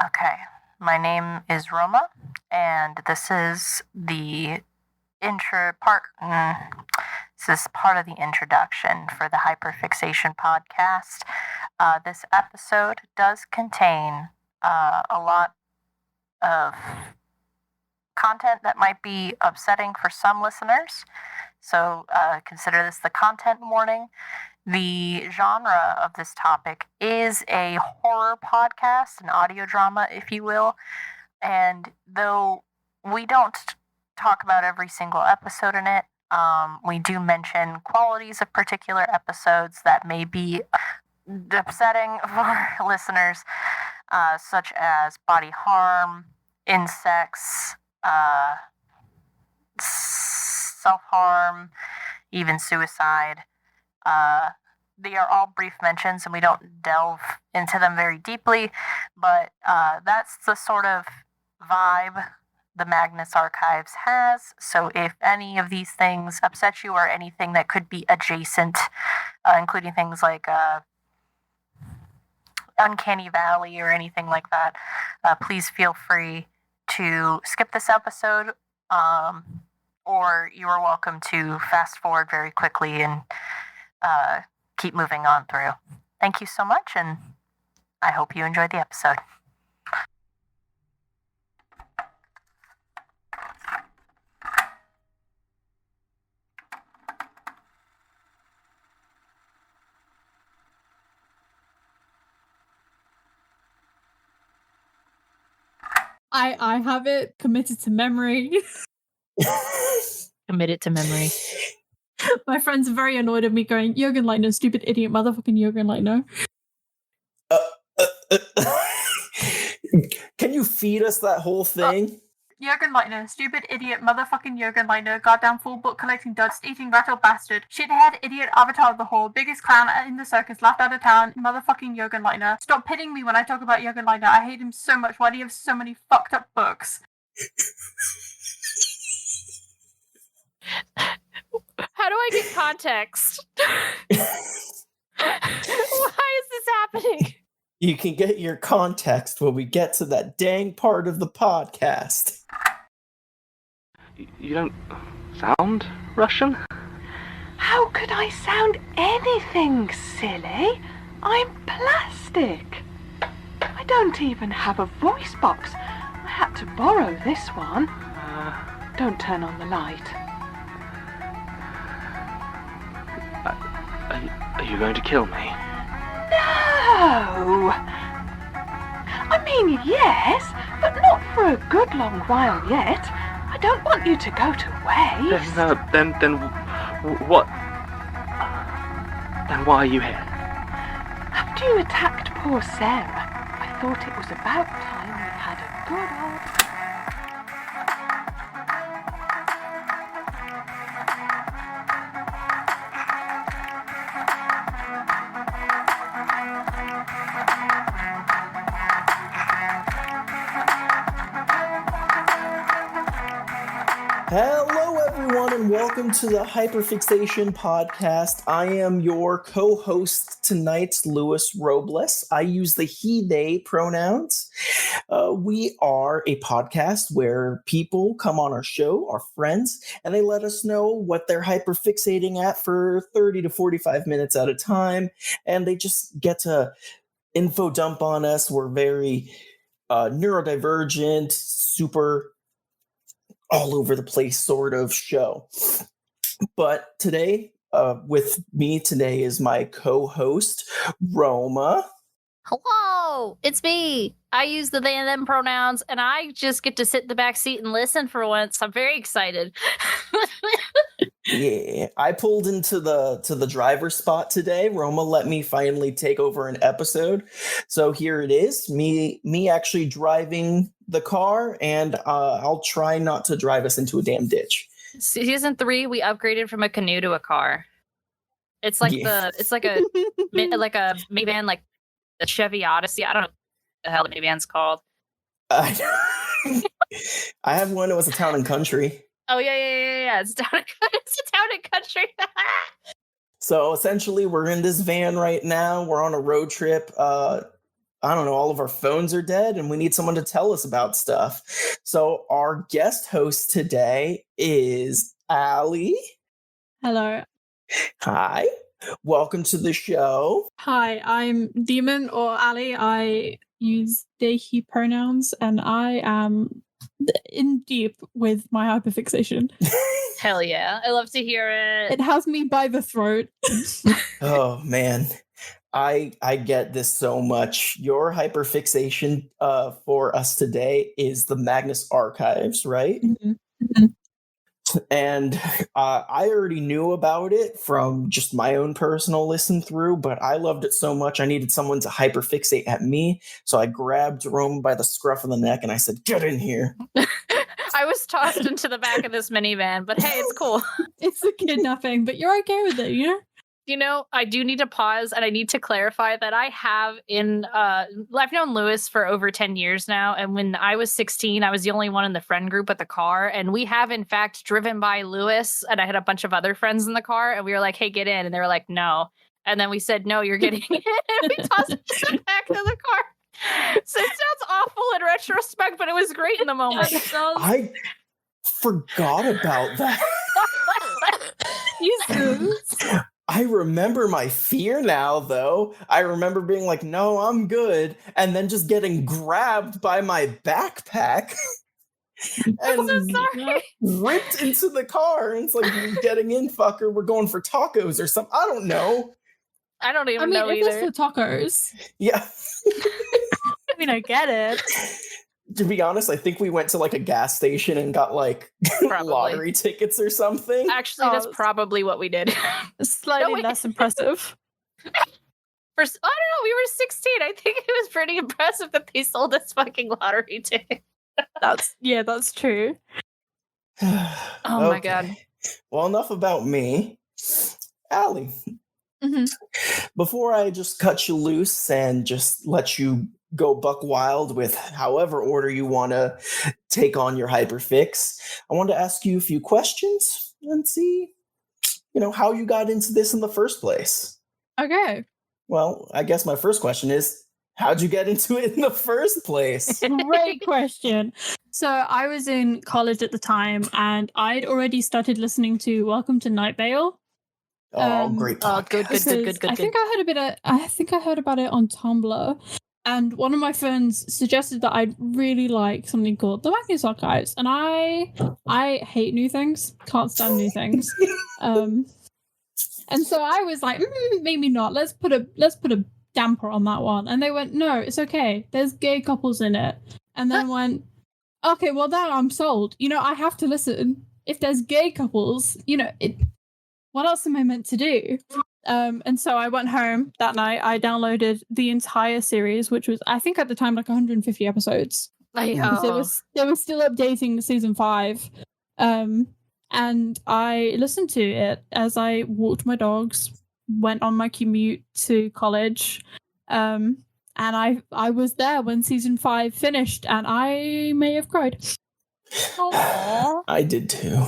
Okay, my name is Roma, and this is the intro part. This is part of the introduction for the Hyperfixation podcast. This episode does contain a lot of content that might be upsetting for some listeners, so consider this the content warning. The genre of this topic is a horror podcast, an audio drama, if you will. And though we don't talk about every single episode in it, we do mention qualities of particular episodes that may be upsetting for listeners, such as body harm, insects, self harm, even suicide. They are all brief mentions, and we don't delve into them very deeply, but that's the sort of vibe the Magnus Archives has. So if any of these things upset you, or anything that could be adjacent, including things like Uncanny Valley or anything like that, please feel free to skip this episode, or you are welcome to fast forward very quickly and keep moving on through. Thank you so much, and I hope you enjoyed the episode. I have it committed to memory. Committed to memory. My friends are very annoyed at me going, Jürgen Leitner, stupid idiot, motherfucking Jürgen Leitner. Can you feed us that whole thing? Jürgen Leitner, stupid idiot, motherfucking Jürgen Leitner, goddamn full book collecting dust, eating rattle bastard, shithead, idiot, avatar of the hall, biggest clown in the circus, laughed out of town, motherfucking Jürgen Leitner. Stop pitting me when I talk about Jürgen Leitner. I hate him so much. Why do you have so many fucked up books? How do I get context? Why is this happening? You can get your context when we get to that dang part of the podcast. You don't sound Russian? How could I sound anything, silly? I'm plastic. I don't even have a voice box. I had to borrow this one. Don't turn on the light. Are you going to kill me? No! I mean, yes, but not for a good long while yet. I don't want you to go to waste. Then what? Then why are you here? After you attacked poor Sarah, I thought it was about time we had a good old... Hello, everyone, and welcome to the Hyperfixation podcast. I am your co-host tonight, Louis Robles. I use the he, they pronouns. We are a podcast where people come on our show, our friends, and they let us know what they're hyperfixating at for 30 to 45 minutes at a time, and they just get to info dump on us. We're very neurodivergent, super all over the place sort of show. But today, with me today is my co-host, Roma. Hello, it's me. I use the they and them pronouns, and I just get to sit in the back seat and listen for once. I'm very excited. Yeah, I pulled into the driver's spot today. Roma let me finally take over an episode. So here it is, me actually driving the car, and I'll try not to drive us into a damn ditch. Season 3, we upgraded from a canoe to a car. It's like it's like a minivan, like the Chevy Odyssey. I don't know what the hell the minivan's called. I have one that was a town and country. Oh yeah. It's a town and country. So essentially, we're in this van right now. We're on a road trip. I don't know, all of our phones are dead and we need someone to tell us about stuff. So our guest host today is Allie. Hello. Hi. Welcome to the show. Hi, I'm Demon or Ali. I use they, he pronouns, and I am in deep with my hyperfixation. Hell yeah. I love to hear it. It has me by the throat. Oh man. I get this so much. Your hyperfixation for us today is the Magnus archives, right? Mhm. Mhm. And I already knew about it from just my own personal listen through, but I loved it so much I needed someone to hyperfixate at me. So I grabbed Roma by the scruff of the neck and I said, "Get in here." I was tossed into the back of this minivan, but hey, it's cool. It's a kidnapping, but you're okay with it, you know? You know, I do need to pause and I need to clarify that I have I've known Lewis for over 10 years now. And when I was 16, I was the only one in the friend group at the car. And we have, in fact, driven by Lewis, and I had a bunch of other friends in the car, and we were like, "Hey, get in." And they were like, "No." And then we said, "No, you're getting in." And we tossed it to the back of the car. So it sounds awful in retrospect, but it was great in the moment. I forgot about that. You goose. I remember my fear now, though. I remember being like, "No, I'm good," and then just getting grabbed by my backpack I'm so and sorry. ripped into the car. And it's like, "You're getting in, fucker. We're going for tacos or something." I don't know. I don't even I mean, know if either. it's for tacos, Yeah. I mean, I get it. To be honest, I think we went to like a gas station and got like Probably. lottery tickets or something. Actually, that's Oh. probably what we did. Slightly wait. less impressive. I don't know. We were 16. I think it was pretty impressive that they sold us fucking lottery tickets. That's true. Oh my god. Well, enough about me. Allie, Mhm. before I just cut you loose and just let you go buck wild with however order you want to take on your hyperfix, I want to ask you a few questions and see, how you got into this in the first place. Okay. Well, I guess my first question is, how'd you get into it in the first place? Great question. So I was in college at the time, and I'd already started listening to Welcome to Night Vale. Great Oh, podcast. good. I think I heard about it on Tumblr, and one of my friends suggested that I'd really like something called the Magnus Archives, and I hate new things, can't stand new things, and so I was like, maybe not. Let's put a damper on that one. And they went, no, it's okay. There's gay couples in it, and then went, okay, well then I'm sold. I have to listen. If there's gay couples, what else am I meant to do? And so I went home that night. I downloaded the entire series, which was, I think at the time, like 150 episodes. They were still updating season 5. And I listened to it as I walked my dogs, went on my commute to college. And I was there when season 5 finished, and I may have cried. Aww. I did too.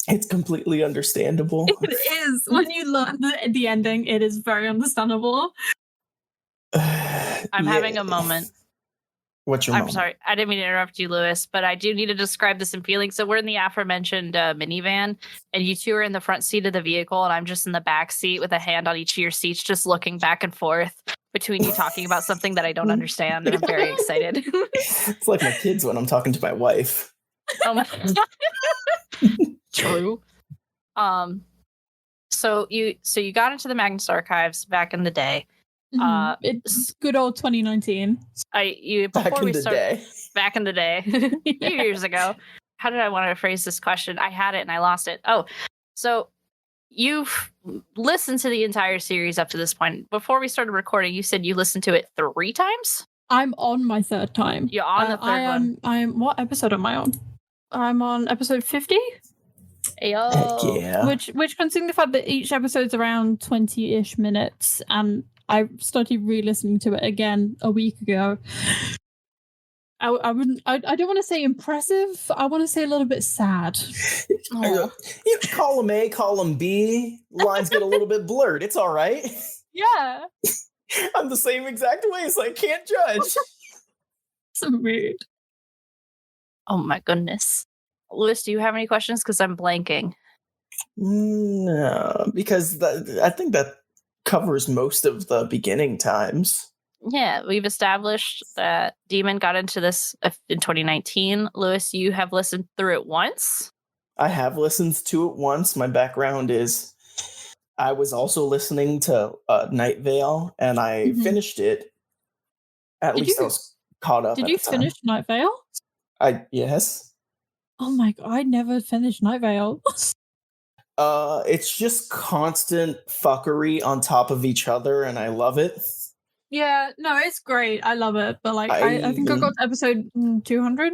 It's completely understandable. It is. When you learn the ending, it is very understandable. I'm having a moment. What's your I'm moment? sorry. I didn't mean to interrupt you, Lewis, but I do need to describe this in feeling. So we're in the aforementioned minivan, and you two are in the front seat of the vehicle, and I'm just in the back seat with a hand on each of your seats, just looking back and forth between you talking about something that I don't understand, and I'm very excited. It's like my kids when I'm talking to my wife. Oh my True. So you got into the Magnus archives back in the day. It's good old 2019. Back in the day. A few years ago. How did I want to phrase this question? I had it and I lost it. Oh, so you've listened to the entire series up to this point. Before we started recording, you said you listened to it 3 times? I'm on my 3rd time. You're on the 3rd one. I'm what episode am I on? I'm on episode 50. Ayo. Heck yeah. Which considering the fact that each episode's around 20-ish minutes, and I started re-listening to it again a week ago. I don't want to say impressive. I want to say a little bit sad. Column A, column B, lines get a little bit blurred. It's all right. Yeah. I'm the same exact way, so I can't judge. So rude. Oh my goodness. Lewis, do you have any questions? Because I'm blanking. No, because I think that covers most of the beginning times. Yeah, we've established that Demon got into this in 2019. Lewis, you have listened through it once. I have listened to it once. My background is I was also listening to Night Vale, and I finished it. At least I was caught up. Did at you the time. finish Night Vale? Yes. Oh my god, I never finished Night Vale. It's just constant fuckery on top of each other, and I love it. Yeah, no, it's great. I love it. But like, I think I got to episode 200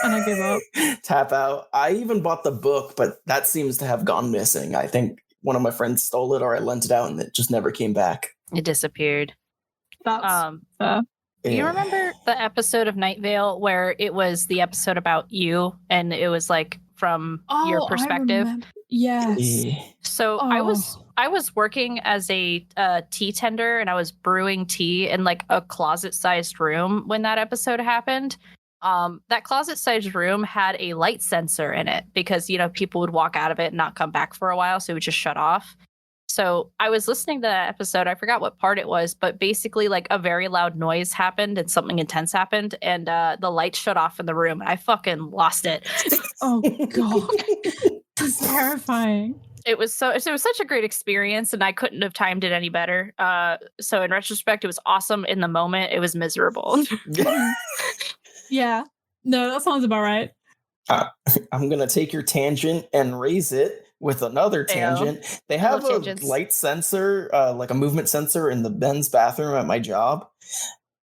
and I give up. Tap out. I even bought the book, but that seems to have gone missing. I think one of my friends stole it, or I lent it out, and it just never came back. It disappeared. That's fair. Do you remember the episode of Night Vale where it was the episode about you and it was like from your perspective? Yes. So I was working as a tea tender, and I was brewing tea in like a closet-sized room when that episode happened. That closet-sized room had a light sensor in it because, you know, people would walk out of it and not come back for a while, so it would just shut off. So I was listening to that episode. I forgot what part it was, but basically like a very loud noise happened and something intense happened, and the lights shut off in the room. And I fucking lost it. Oh god. That's terrifying. It was such a great experience, and I couldn't have timed it any better. So in retrospect, it was awesome. In the moment, it was miserable. Yeah. No, that sounds about right. I'm gonna take your tangent and raise it with another tangent. They have a light sensor, like a movement sensor in the men's bathroom at my job.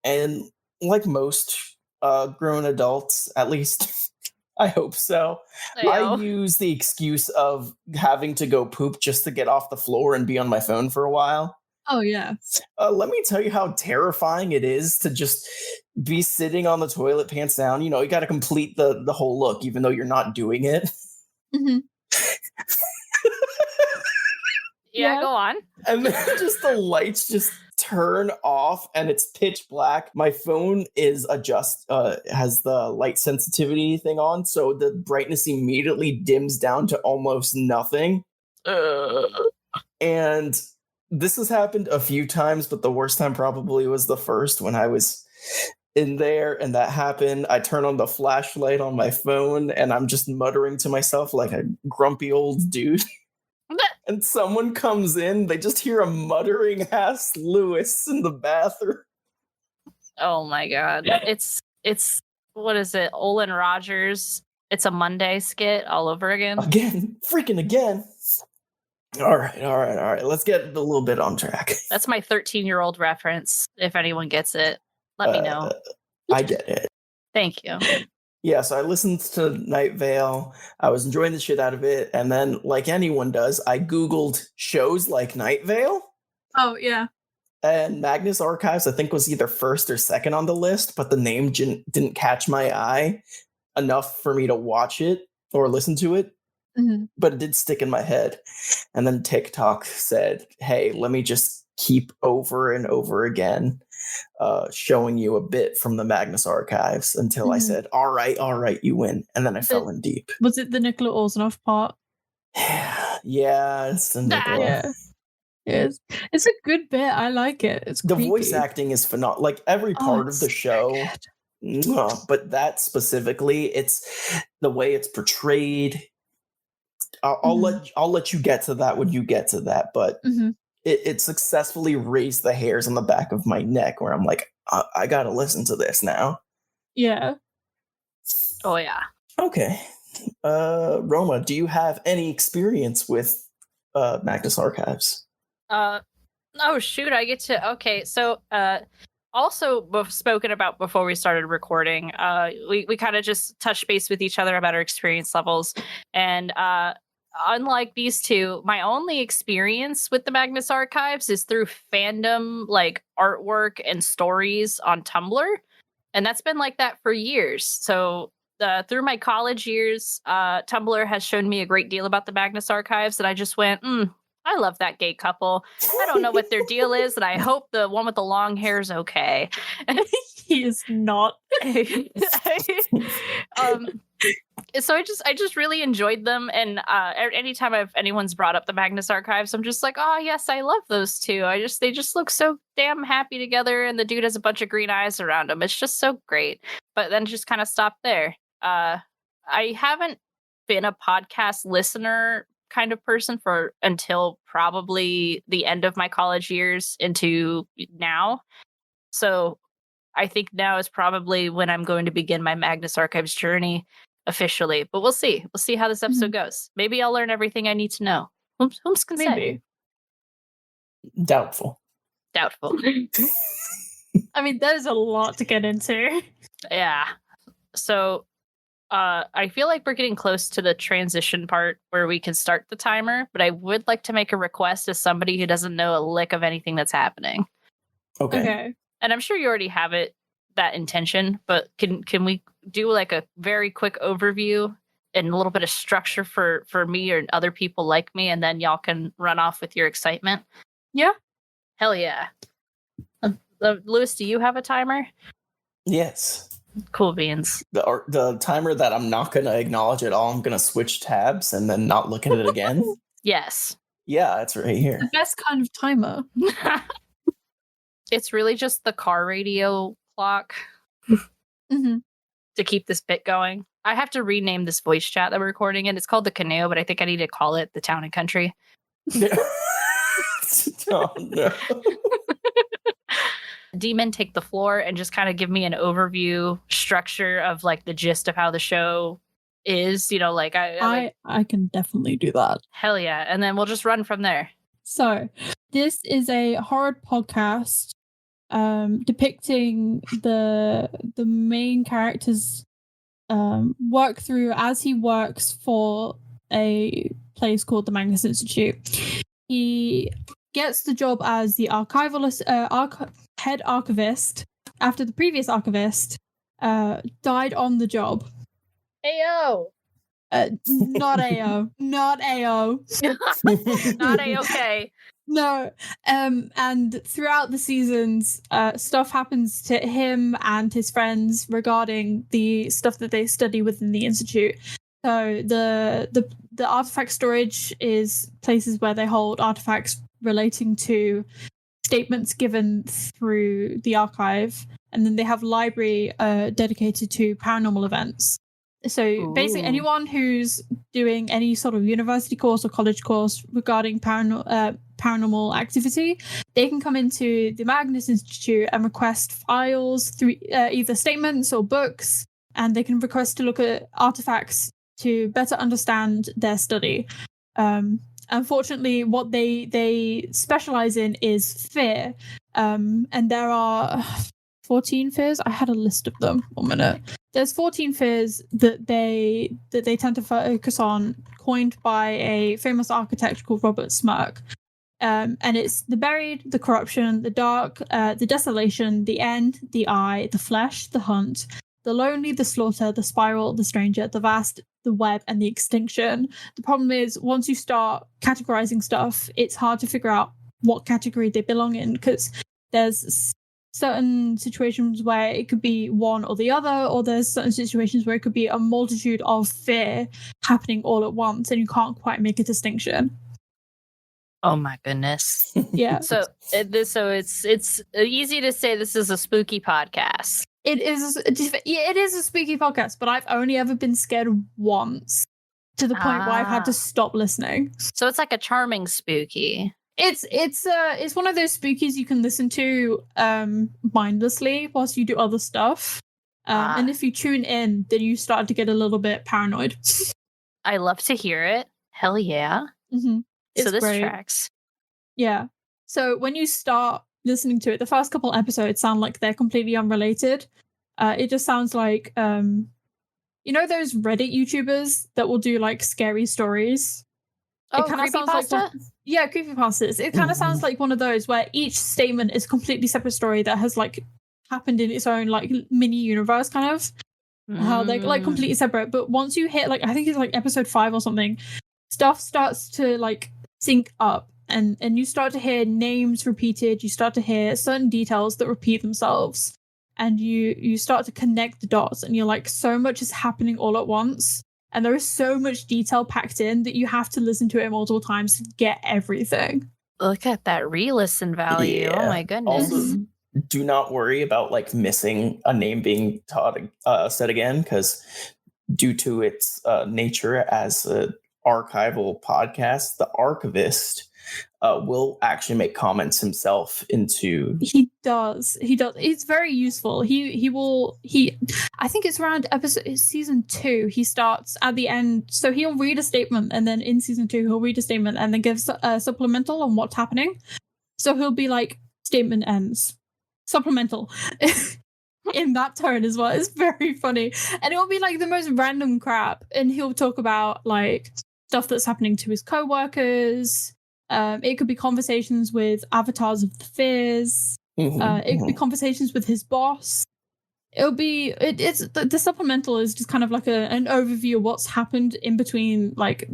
And like most grown adults, at least I hope so, I use the excuse of having to go poop just to get off the floor and be on my phone for a while. Oh, yeah. Let me tell you how terrifying it is to just be sitting on the toilet pants down. You know, you got to complete the whole look, even though you're not doing it. Mm-hmm. Yeah, go on. And then just the lights just turn off and it's pitch black. My phone is has the light sensitivity thing on, so the brightness immediately dims down to almost nothing. And this has happened a few times, but the worst time probably was the first when I was in there and that happened. I turn on the flashlight on my phone and I'm just muttering to myself like a grumpy old dude. And someone comes in, they just hear a muttering ass Lewis in the bathroom. Oh my god. It's what is it? Olin Rogers. It's a Monday skit all over again. Freaking again. All right. Let's get a little bit on track. That's my 13-year-old reference. If anyone gets it, let me know. I get it. Thank you. Yeah, so I listened to Night Vale. I was enjoying the shit out of it. And then, like anyone does, I Googled shows like Night Vale. Oh, yeah. And Magnus Archives, I think, was either first or second on the list, but the name didn't catch my eye enough for me to watch it or listen to it. Mm-hmm. But it did stick in my head. And then TikTok said, hey, let me just keep over and over again showing you a bit from the Magnus Archives until I said, all right, you win. And then I fell in deep. Was it the Nicola Orzanoff part? Yeah, it's the Nicola. Yeah. It's a good bit. I like it. It's the creepy. voice acting is phenomenal. Like every part of the show, but that specifically, it's the way it's portrayed. I'll let you get to that when you get to that, but it successfully raised the hairs on the back of my neck where I'm like, I gotta listen to this now. Yeah. Oh yeah. Okay. Roma, do you have any experience with Magnus Archives? Oh shoot, I get to. Okay, so also spoken about before we started recording. We kind of just touched base with each other about our experience levels, and unlike these two, my only experience with the Magnus Archives is through fandom, like artwork and stories on Tumblr, and that's been like that for years. So through my college years, Tumblr has shown me a great deal about the Magnus Archives, and I just went, I love that gay couple. I don't know what their deal is, and I hope the one with the long hair is okay. He is not. So I just really enjoyed them, and anytime anyone's brought up the Magnus archives, I'm just like, oh yes, I love those two. They just look so damn happy together, and the dude has a bunch of green eyes around him. It's just so great. But then just kind of stopped there. I haven't been a podcast listener kind of person until probably the end of my college years into now. So I think now is probably when I'm going to begin my Magnus Archives journey officially. But we'll see. We'll see how this episode goes. Maybe I'll learn everything I need to know. Whom's can say? Doubtful. I mean, there's a lot to get into. Yeah. So I feel like we're getting close to the transition part where we can start the timer, but I would like to make a request as somebody who doesn't know a lick of anything that's happening. Okay. And I'm sure you already have that intention, but can we do like a very quick overview and a little bit of structure for me or other people like me, and then y'all can run off with your excitement? Yeah. Hell yeah. Lewis, do you have a timer? Yes. Cool beans. The timer that I'm not going to acknowledge at all, I'm going to switch tabs and then not look at it again. Yes. Yeah, it's right here. The best kind of timer. It's really just the car radio clock to keep this bit going. I have to rename this voice chat that we're recording in. It's called The Canoe, but I think I need to call it The Town and Country. Oh, no. Demon, take the floor and just kind of give me an overview structure of like the gist of how the show is. You know, like I can definitely do that. Hell yeah. And then we'll just run from there. So this is a horror podcast depicting the main character's work through as he works for a place called the Magnus Institute. He gets the job as the archivalist, head archivist after the previous archivist died on the job. Ayo. Not AO. Not AO. Not A-okay. No. And throughout the seasons, stuff happens to him and his friends regarding the stuff that they study within the Institute. So the artifact storage is places where they hold artifacts relating to statements given through the archive. And then they have library dedicated to paranormal events. So basically anyone who's doing any sort of university course or college course regarding paranormal activity, they can come into the Magnus Institute and request files through either statements or books, and they can request to look at artifacts to better understand their study. Unfortunately, what they specialize in is fear, and there are 14 fears. I had a list of them. 1 minute. There's 14 fears that they tend to focus on, coined by a famous architect called Robert Smirk. And it's the buried, the corruption, the dark, the desolation, the end, the eye, the flesh, the hunt, the lonely, the slaughter, the spiral, the stranger, the vast, the web, and the extinction. The problem is, once you start categorizing stuff, it's hard to figure out what category they belong in, because there's certain situations where it could be one or the other, or there's certain situations where it could be a multitude of fear happening all at once, and you can't quite make a distinction. Oh my goodness. Yeah. So it's easy to say this is a spooky podcast. It is a spooky podcast, but I've only ever been scared once, to the point where I've had to stop listening. So it's like a charming spooky. It's one of those spookies you can listen to mindlessly whilst you do other stuff. And if you tune in, then you start to get a little bit paranoid. I love to hear it. Hell yeah. Mm-hmm. So this great. tracks. Yeah. So when you start listening to it, the first couple episodes sound like they're completely unrelated. It just sounds like, you know those Reddit YouTubers that will do like scary stories? Oh, it kind of sounds like creepypastas. It kind of sounds like one of those where each statement is a completely separate story that has like happened in its own like mini universe, kind of. How they're like completely separate. But once you hit like, I think it's like episode 5 or something, stuff starts to like sync up and you start to hear names repeated, you start to hear certain details that repeat themselves, and you start to connect the dots, and you're like, so much is happening all at once, and there is so much detail packed in that you have to listen to it multiple times to get everything. Look at that re-listen value. Oh Yeah. my goodness. Also, do not worry about like missing a name being said again, because due to its nature as an archival podcast, the archivist will actually make comments himself into. He does. It's very useful. I think it's around season 2. He starts at the end, so he'll read a statement, and then in season 2 he'll read a statement and then gives a supplemental on what's happening. So he'll be like, statement ends, supplemental. In that tone as well. It's very funny. And it'll be like the most random crap. And he'll talk about like stuff that's happening to his co-workers. It could be conversations with avatars of the fears. It could be conversations with his boss. It'll be it's the supplemental is just kind of like an overview of what's happened in between like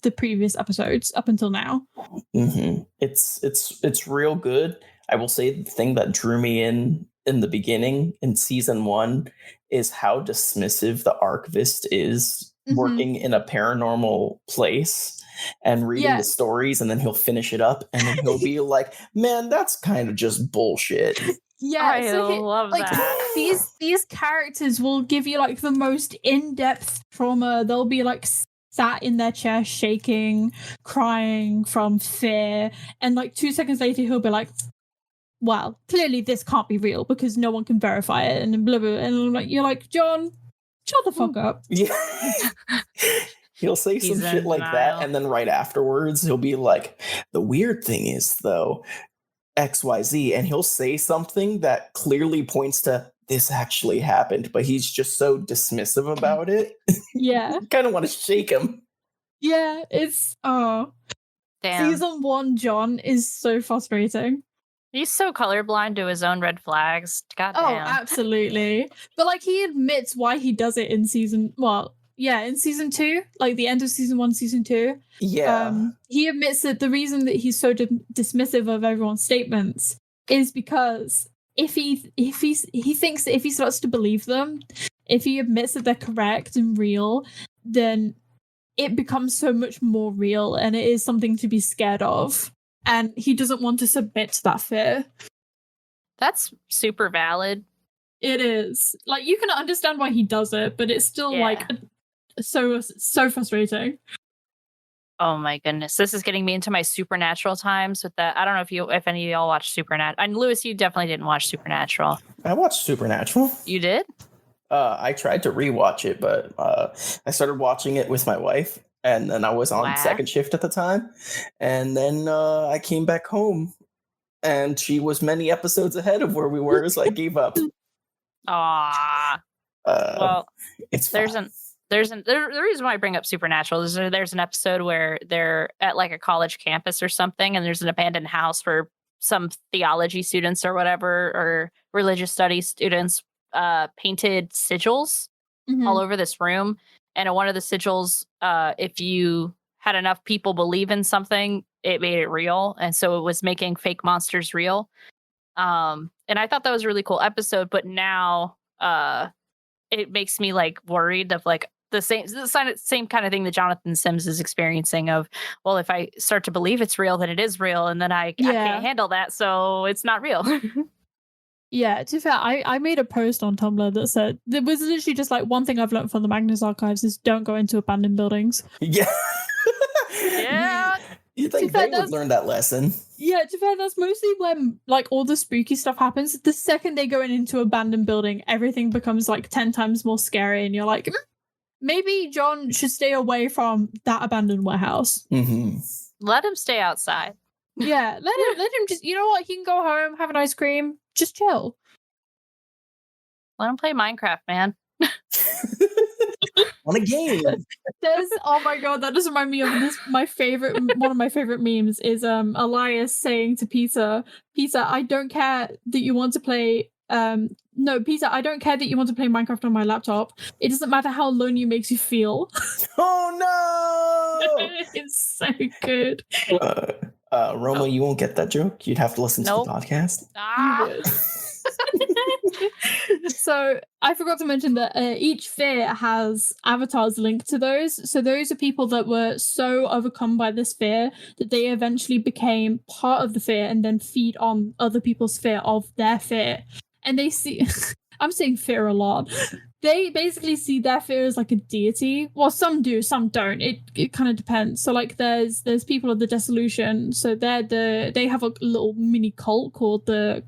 the previous episodes up until now. It's real good. I will say the thing that drew me in the beginning in season 1 is how dismissive the archivist is working in a paranormal place and reading the stories, and then he'll finish it up and then he'll be like, man, that's kind of just bullshit. Yeah, I love that. These characters will give you like the most in-depth trauma. They'll be like sat in their chair shaking, crying from fear, and like 2 seconds later he'll be like, well, clearly this can't be real because no one can verify it, and blah blah. And like, you're like, John, shut the fuck up. Yeah. He'll say some shit like that, and then right afterwards he'll be like, the weird thing is though, XYZ, and he'll say something that clearly points to this actually happened, but he's just so dismissive about it. Yeah. Kind of want to shake him. Yeah, it's Damn. Season 1 John is so frustrating. He's so colorblind to his own red flags. God damn. Oh, absolutely. But like he admits why he does it in season 2, like the end of season 1, season 2. Yeah. He admits that the reason that he's so dismissive of everyone's statements is because if he thinks that if he starts to believe them, if he admits that they're correct and real, then it becomes so much more real, and it is something to be scared of. And he doesn't want to submit to that fear. That's super valid. It is. Like, you can understand why he does it, but it's still like so frustrating. Oh my goodness. This is getting me into my Supernatural times with that. I don't know if any of y'all watched Supernatural. And Lewis, you definitely didn't watch Supernatural. I watched Supernatural. You did? I tried to rewatch it, but I started watching it with my wife, and then I was on second shift at the time, and then I came back home, and she was many episodes ahead of where we were, so I gave up. Aww. Well, the reason why I bring up Supernatural is there's an episode where they're at like a college campus or something, and there's an abandoned house for some theology students or whatever, or religious studies students painted sigils all over this room. And in one of the sigils, if you had enough people believe in something, it made it real. And so it was making fake monsters real. And I thought that was a really cool episode. But now it makes me like worried of like the same kind of thing that Jonathan Sims is experiencing of, well, if I start to believe it's real, then it is real. And then I can't handle that. So it's not real. Yeah, to be fair, I made a post on Tumblr that said, there was literally just like, one thing I've learned from the Magnus archives is don't go into abandoned buildings. Yeah. Yeah. You think they would learn that lesson? Yeah, to be fair, that's mostly when like all the spooky stuff happens. The second they go into an abandoned building, everything becomes like 10 times more scary, and you're like, maybe John should stay away from that abandoned warehouse. Let him stay outside. Yeah, let him just, you know what, he can go home, have an ice cream, just chill. Let him play Minecraft, man. On a game. Oh my god, that does remind me of this. One of my favorite memes is Elias saying to Peter, I don't care that you want to play No, Peter, I don't care that you want to play Minecraft on my laptop. It doesn't matter how lonely it makes you feel. Oh It's so good. no! Roma, you won't get that joke. You'd have to listen Nope. to the podcast. Ah! So I forgot to mention that each fear has avatars linked to those. So those are people that were so overcome by this fear that they eventually became part of the fear and then feed on other people's fear of their fear. And they see, I'm saying fear a lot. They basically see their fear as like a deity. Well, some do, some don't. It kind of depends. So like there's people of the Dissolution. So they have a little mini cult called the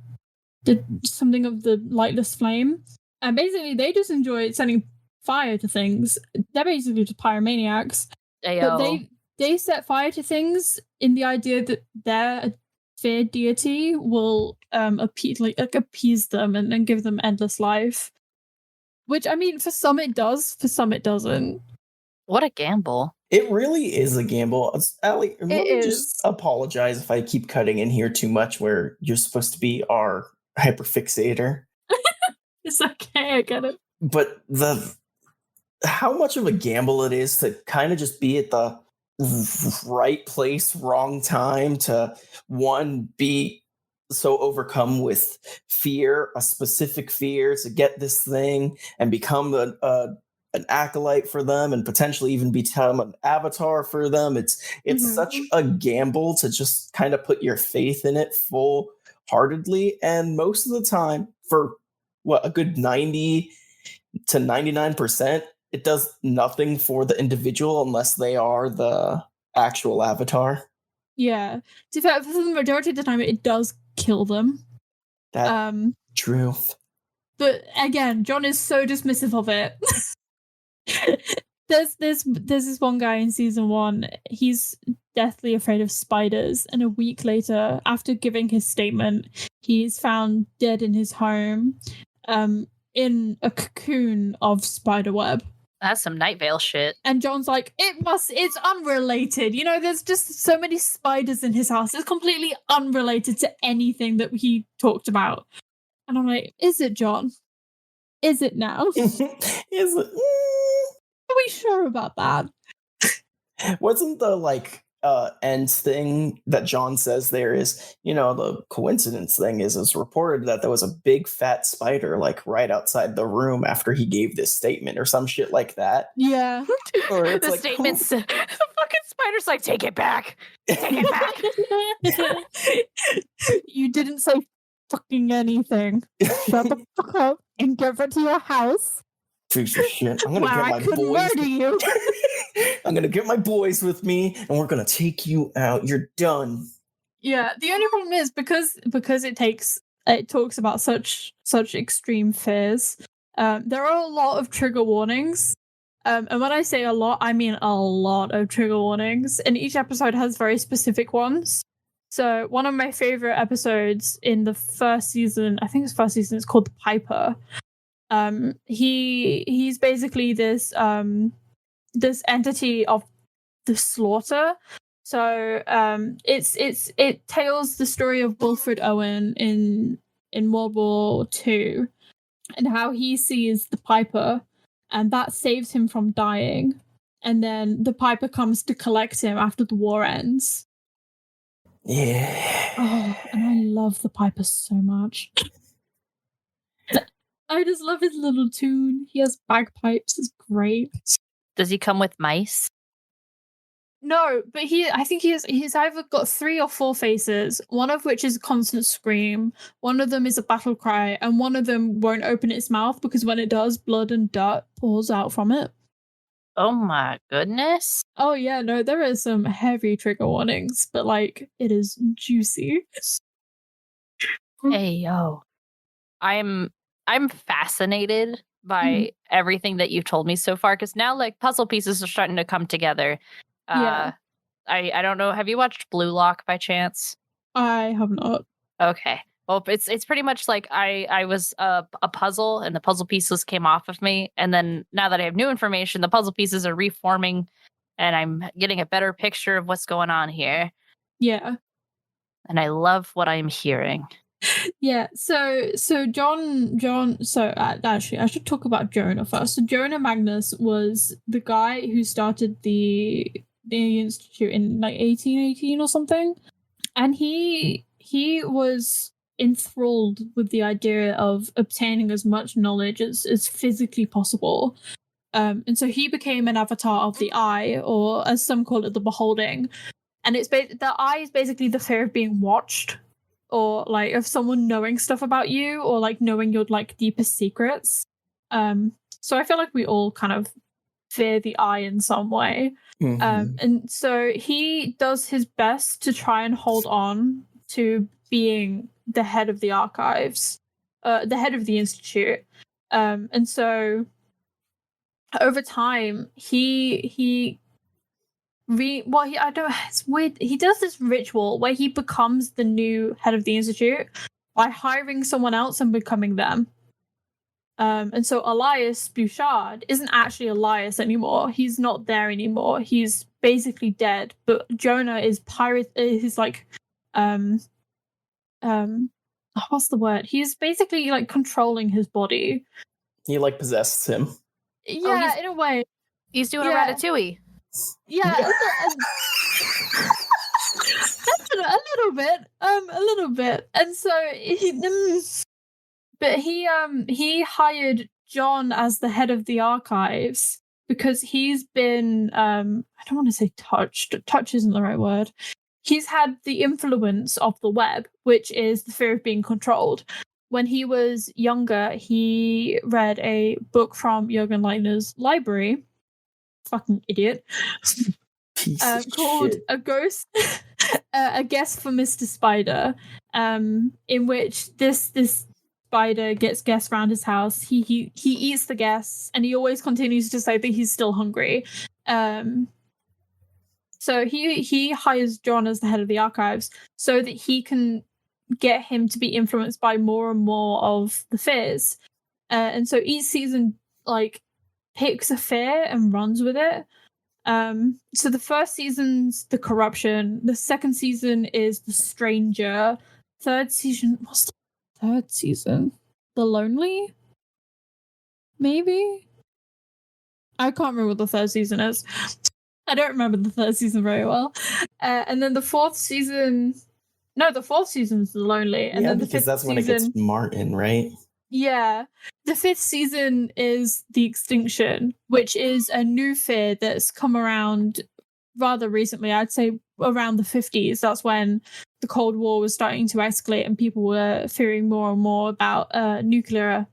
something of the lightless flame, and basically they just enjoy setting fire to things. They're basically just pyromaniacs. But they set fire to things in the idea that their fear deity will appease them and give them endless life. Which, I mean, for some it does, for some it doesn't. What a gamble. It really is a gamble. Allie, let me is. just apologize if I keep cutting in here too much where you're supposed to be our hyperfixator. It's okay, I get it. But how much of a gamble it is to kind of just be at the right place, wrong time, to be so overcome with fear, a specific fear, to get this thing and become an acolyte for them and potentially even become an avatar for them. It's such a gamble to just kind of put your faith in it full-heartedly, and most of the time, for a good 90 to 99%, it does nothing for the individual unless they are the actual avatar. Yeah. To be fair, for the majority of the time, it does kill them. That's true. But again, John is so dismissive of it. There's this one guy in season 1. He's deathly afraid of spiders, and a week later, after giving his statement, he's found dead in his home, in a cocoon of spiderweb. That's some Night Vale shit. And John's like, it's unrelated. You know, there's just so many spiders in his house. It's completely unrelated to anything that he talked about. And I'm like, is it, John? Is it now? Is it? Are we sure about that? Wasn't the end thing that John says there is, the coincidence thing is it's reported that there was a big fat spider right outside the room after he gave this statement or some shit like that. Yeah. Or it's the statement's the fucking spider's like, take it back. Take it back. You didn't say fucking anything. Shut the fuck up and get back to your house. Piece of shit. I'm gonna get my boys. Murder you. I'm gonna get my boys with me, and we're gonna take you out. You're done. Yeah. The only problem is because it talks about such extreme fears. There are a lot of trigger warnings. And when I say a lot, I mean a lot of trigger warnings. And each episode has very specific ones. So one of my favorite episodes in the first season, I think it's first season, it's called The Piper. He's basically this this entity of the slaughter. So it tells the story of Wilfred Owen in World War II and how he sees the Piper, and that saves him from dying. And then the Piper comes to collect him after the war ends. Yeah. Oh, and I love the Piper so much. I just love his little tune. He has bagpipes. It's great. Does he come with mice? No, but I think he's either got 3 or 4 faces, one of which is a constant scream, one of them is a battle cry, and one of them won't open its mouth because when it does, blood and dirt pours out from it. Oh my goodness. Oh yeah, no, there are some heavy trigger warnings, but it is juicy. Hey yo. I'm fascinated by everything that you've told me so far, because now puzzle pieces are starting to come together. Yeah. I don't know. Have you watched Blue Lock by chance? I have not. Okay. Well, it's pretty much like I was a puzzle and the puzzle pieces came off of me. And then now that I have new information, the puzzle pieces are reforming and I'm getting a better picture of what's going on here. Yeah. And I love what I'm hearing. Yeah, so John. So actually, I should talk about Jonah first. So Jonah Magnus was the guy who started the institute in like 1818 or something, and he was enthralled with the idea of obtaining as much knowledge as physically possible. And so he became an avatar of the eye, or as some call it, the beholding. And it's the eye is basically the fear of being watched, or like of someone knowing stuff about you, or like knowing your like deepest secrets. So I feel like we all kind of fear the eye in some way. And so he does his best to try and hold on to being the head of the archives, the head of the institute. And so over time, it's weird. He does this ritual where he becomes the new head of the institute by hiring someone else and becoming them. And so Elias Bouchard isn't actually Elias anymore. He's not there anymore. He's basically dead. But Jonah is he's like, what's the word? He's basically like controlling his body. He like possessed him. Yeah, in a way. He's doing a Ratatouille. Yeah, a little bit. And so he hired John as the head of the archives because he's been I don't want to say touched. Touch isn't the right word. He's had the influence of the web, which is the fear of being controlled. When he was younger, he read a book from Jürgen Leitner's library. Fucking idiot. Called shit. A Ghost, A Guest for Mr. Spider, in which this spider gets guests around his house. He eats the guests, and he always continues to say that he's still hungry. So he hires John as the head of the archives so that he can get him to be influenced by more and more of the fears. And so each season like picks a fear and runs with it. So the first season's the corruption, the second season is the stranger, what's the third season? The lonely? Maybe? I can't remember what the third season is. I don't remember the third season very well. And then the fourth season is the lonely. And then the because fifth that's when season, it gets Martin, right? Yeah. The fifth season is the extinction, which is a new fear that's come around rather recently. I'd say around the 50s. That's when the Cold War was starting to escalate and people were fearing more and more about nuclear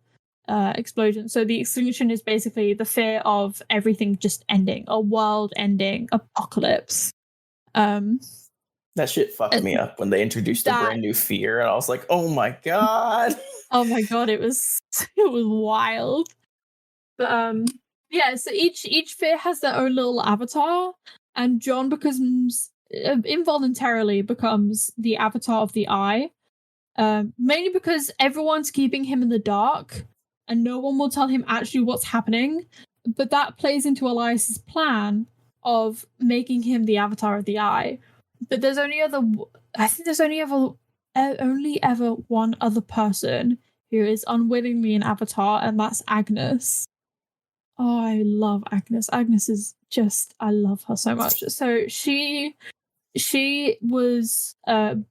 explosion. So the extinction is basically the fear of everything just ending, a world-ending apocalypse. That shit fucked me up when they introduced a brand new fear, and I was like, "Oh my god!" Oh my god, it was wild. But yeah. So each fear has their own little avatar, and John involuntarily becomes the avatar of the eye. Mainly because everyone's keeping him in the dark, and no one will tell him actually what's happening. But that plays into Elias's plan of making him the avatar of the eye. But there's only ever one other person who is unwillingly an avatar, and that's Agnes. Oh, I love Agnes. Agnes is just, I love her so much. So she was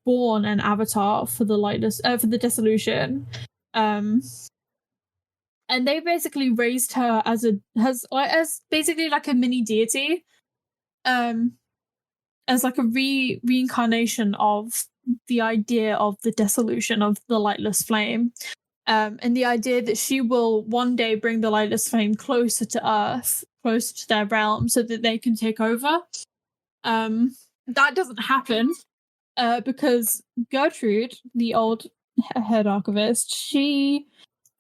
born an avatar for the Dissolution. And they basically raised her as basically like a mini deity. As like a reincarnation of the idea of the dissolution of the lightless flame, and the idea that she will one day bring the lightless flame closer to Earth, closer to their realm, so that they can take over. That doesn't happen because Gertrude, the old head archivist, she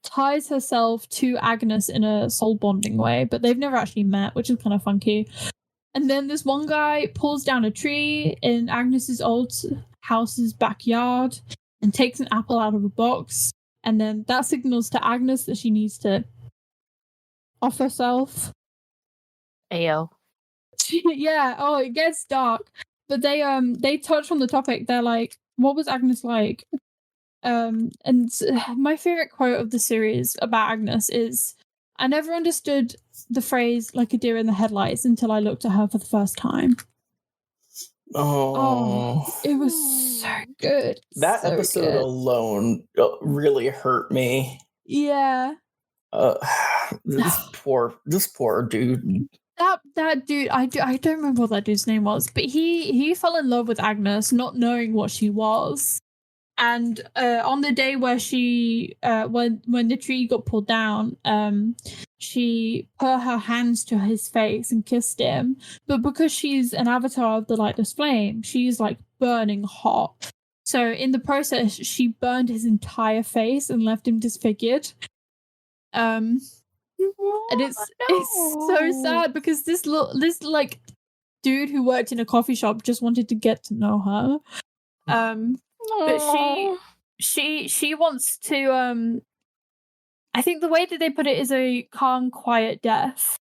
ties herself to Agnes in a soul bonding way, but they've never actually met, which is kind of funky. And then this one guy pulls down a tree in Agnes's old house's backyard and takes an apple out of a box. And then that signals to Agnes that she needs to off herself. Ayo. Yeah. Oh, it gets dark. But they touch on the topic. They're like, what was Agnes like? And my favorite quote of the series about Agnes is, "I never understood the phrase like a deer in the headlights until I looked at her for the first time." Oh, it was so good. That so episode good. alone really hurt me. Yeah. This poor dude. That dude, I don't remember what that dude's name was, but he fell in love with Agnes, not knowing what she was. And on the day where she, when the tree got pulled down, she put her hands to his face and kissed him. But because she's an avatar of the lightless flame, she's like burning hot. So in the process, she burned his entire face and left him disfigured. And it's so sad because this like dude who worked in a coffee shop just wanted to get to know her. But she wants to I think the way that they put it is a calm, quiet death.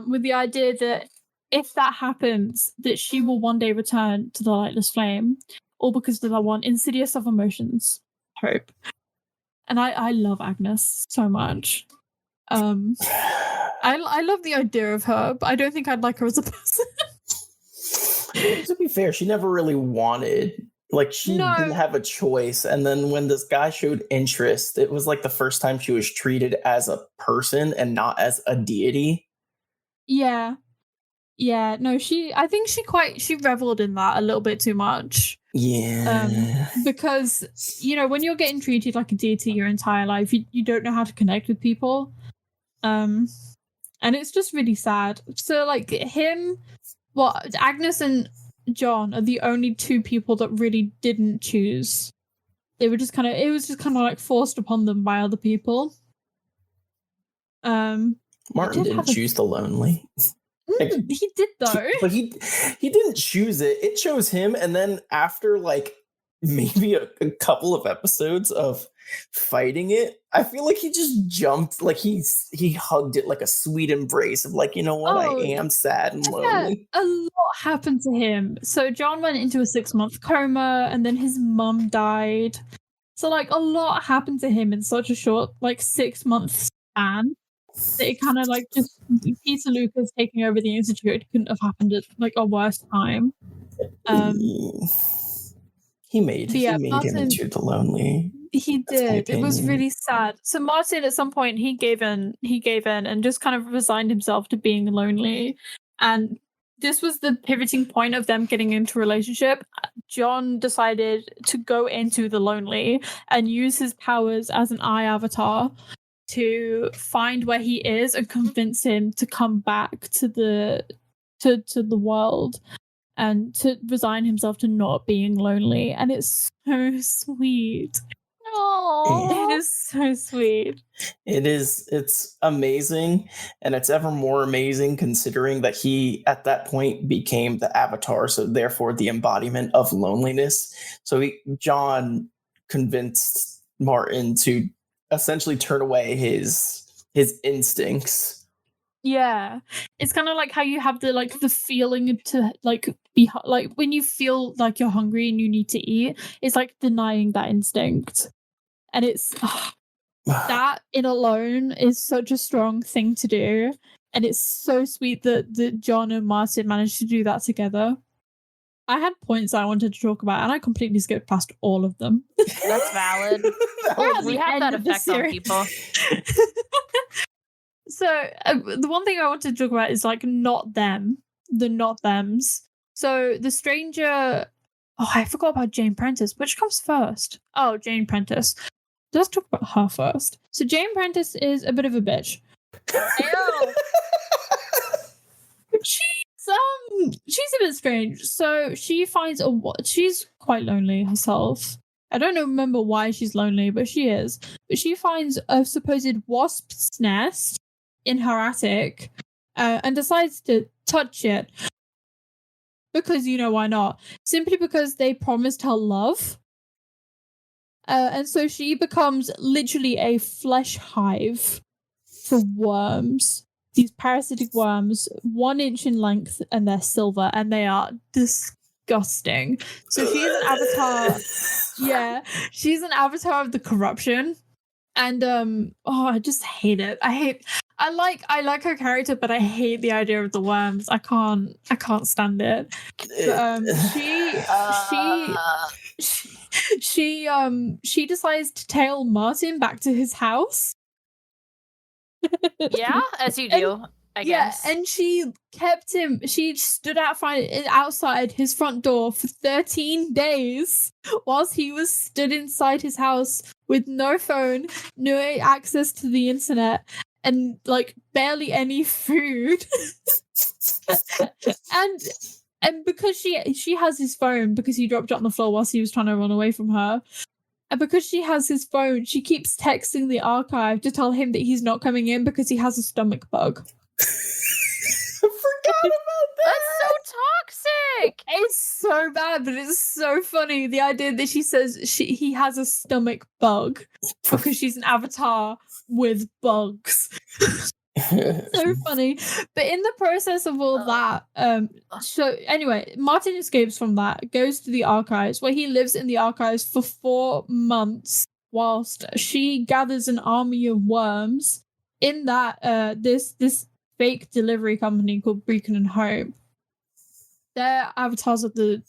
With the idea that if that happens, that she will one day return to the lightless flame, all because of that one insidious of emotions, hope. And I love Agnes so much. I love the idea of her, but I don't think I'd like her as a person. To be fair, she never really wanted. Like, she didn't have a choice. And then when this guy showed interest, it was like the first time she was treated as a person and not as a deity. Yeah. Yeah. No, I think she reveled in that a little bit too much. Yeah. Because, when you're getting treated like a deity your entire life, you don't know how to connect with people. And it's just really sad. So, like, Agnes and John are the only two people that really didn't choose. It was just kind of like forced upon them by other people. Martin didn't choose the lonely. He did though. But he didn't choose it. It chose him, and then after like maybe a couple of episodes of fighting it, I feel like he just jumped, like he hugged it like a sweet embrace of like, you know what, I am sad and lonely. Yeah, a lot happened to him. So John went into a 6-month coma, and then his mum died. So like a lot happened to him in such a short, like 6-month span. That it kind of like just Peter Lucas taking over the Institute couldn't have happened at like a worse time. He made him into the lonely. He did. It was really sad. So Martin, at some point, he gave in and just kind of resigned himself to being lonely. And this was the pivoting point of them getting into a relationship. John decided to go into the lonely and use his powers as an eye avatar to find where he is and convince him to come back to the world and to resign himself to not being lonely. And it's so sweet. It is so sweet. It's amazing, and it's ever more amazing considering that he at that point became the avatar, so therefore the embodiment of loneliness. So John convinced Martin to essentially turn away his instincts. Yeah, it's kind of like how you have the feeling to like be like when you feel like you're hungry and you need to eat. It's like denying that instinct, and it's that in alone is such a strong thing to do, and it's so sweet that John and Martin managed to do that together. I had points I wanted to talk about, and I completely skipped past all of them. That's valid. We have that effect on people. So the one thing I wanted to talk about is like not thems. So the stranger. Oh, I forgot about Jane Prentice. Which comes first? Oh, Jane Prentice. Let's talk about her first. So Jane Prentice is a bit of a bitch. She's a bit strange. So she finds she's quite lonely herself. I don't remember why she's lonely, but she is. But she finds a supposed wasp's nest in her attic and decides to touch it. Because, why not? Simply because they promised her love. And so she becomes literally a flesh hive for worms. These parasitic worms, 1 inch in length, and they're silver, and they are disgusting. So she's an avatar. Yeah, she's an avatar of the corruption. And I just hate it. I like her character, but I hate the idea of the worms. I can't stand it. But she decides to tail Martin back to his house. Yeah, as you do, I guess. Yeah, and she kept him. She stood outside his front door for 13 days whilst he was stood inside his house with no phone, no access to the internet, and like barely any food. and because she has his phone because he dropped it on the floor whilst he was trying to run away from her. And because she has his phone, she keeps texting the archive to tell him that he's not coming in because he has a stomach bug. I forgot about that. That's so toxic. It's so bad, but it's so funny. The idea that she says he has a stomach bug because she's an avatar with bugs. So funny. But in the process of all that, so anyway, Martin escapes from that, goes to the archives, where he lives in the archives for 4 months whilst she gathers an army of worms in that this fake delivery company called Beacon and Hope. They're avatars of the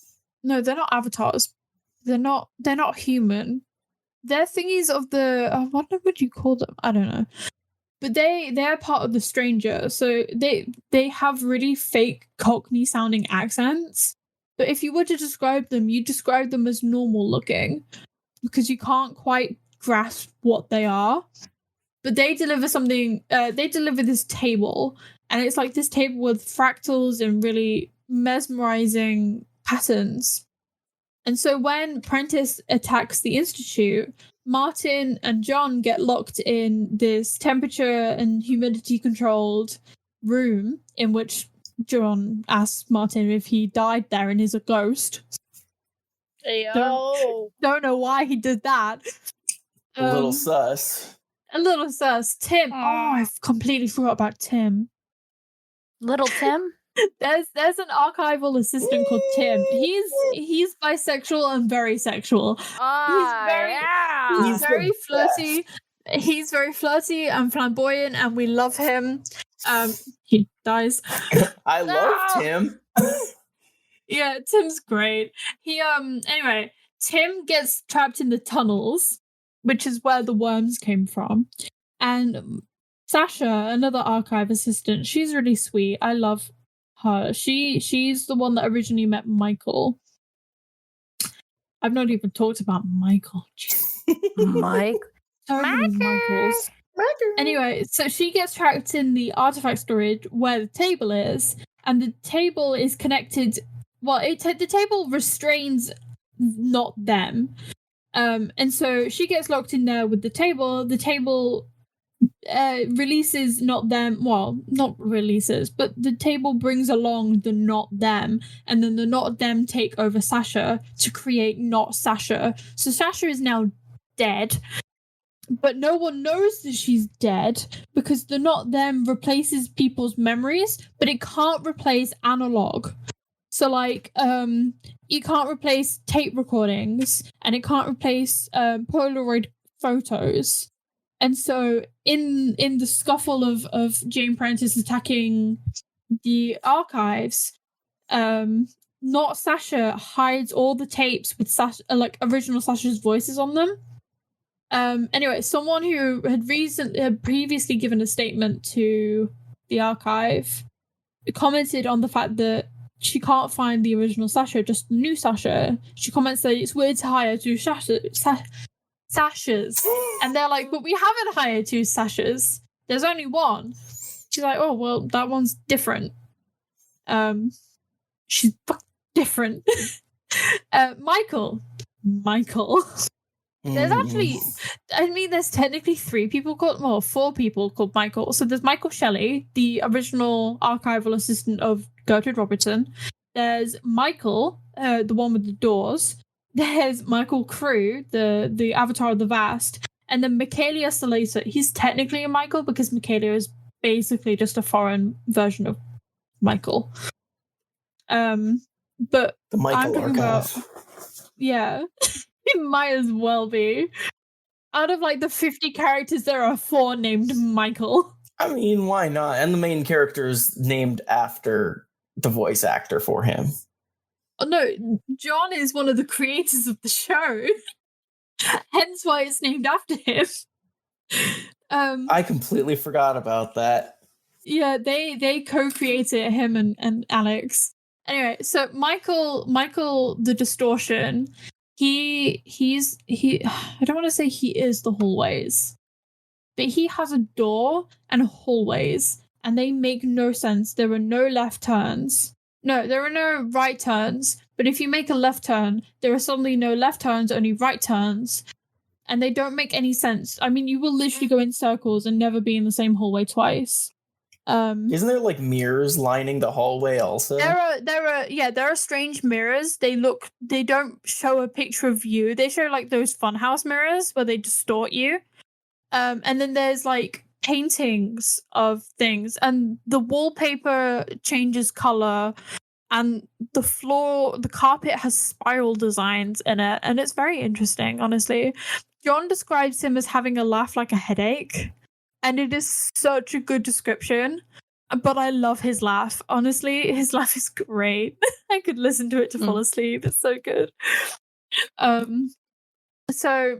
no, they're not avatars. They're not human. They're thingies of the what would you call them? I don't know. But they're part of the Stranger, so they have really fake Cockney sounding accents. But if you were to describe them, you describe them as normal looking because you can't quite grasp what they are. But they deliver something. They deliver this table, and it's like this table with fractals and really mesmerizing patterns. And so when Prentice attacks the Institute, Martin and John get locked in this temperature and humidity controlled room in which John asks Martin if he died there and is a ghost. Don't know why he did that. A little sus. A little sus. Tim. Oh, I completely forgot about Tim. Little Tim? There's an archival assistant called Tim. He's bisexual and very sexual. He's very flirty. He's very flirty and flamboyant, and we love him. He dies. I love Tim. Yeah, Tim's great. He anyway, Tim gets trapped in the tunnels, which is where the worms came from, and Sasha, another archive assistant, she's really sweet. I love her. She's the one that originally met Michael. I've not even talked about Michael. Mike. So many Michaels. Anyway, so she gets trapped in the artifact storage where the table is, and the table is connected. Well, the table restrains not them, and so she gets locked in there with the table. The table releases not them. Well, not releases, but the table brings along the not them, and then the not them take over Sasha to create not Sasha. So Sasha is now dead, but no one knows that she's dead because the not them replaces people's memories, but it can't replace analog. So like you can't replace tape recordings, and it can't replace Polaroid photos. And so in the scuffle of Jane Prentice attacking the archives, not Sasha hides all the tapes with Sasha, like original Sasha's voices on them. Anyway, someone who had previously given a statement to the archive commented on the fact that she can't find the original Sasha, just the new Sasha. She comments that it's weird to hire two Sashas. And they're like, but we haven't hired two Sashas. There's only one. She's like, oh, well, that one's different. She's different. Michael. There's actually, there's technically 4 people called Michael. So there's Michael Shelley, the original archival assistant of Gertrude Robertson. There's Michael, the one with the doors. There's Michael Crew, the avatar of the Vast. And then Michaelia Salata. He's technically a Michael because Michaelia is basically just a foreign version of Michael. But the Michael I'm talking archive. about, yeah. It might as well be. Out of like the 50 characters, there are 4 named Michael. I mean, why not? And the main character is named after the voice actor for him. Oh, no, John is one of the creators of the show. Hence why it's named after him. I completely forgot about that. Yeah, they co-created him and Alex. Anyway, so Michael the Distortion, he I don't want to say he is the hallways, but he has a door and hallways, and they make no sense. There are no left turns. No, there are no right turns, but if you make a left turn, there are suddenly no left turns, only right turns. And they don't make any sense. I mean, you will literally go in circles and never be in the same hallway twice. Isn't there like mirrors lining the hallway also? There are strange mirrors. They don't show a picture of you. They show like those funhouse mirrors where they distort you. And then there's like paintings of things, and the wallpaper changes color, and the carpet has spiral designs in it, and it's very interesting, honestly. John describes him as having a laugh like a headache, and it is such a good description. But I love his laugh. Honestly, his laugh is great. I could listen to it to fall asleep. It's so good. So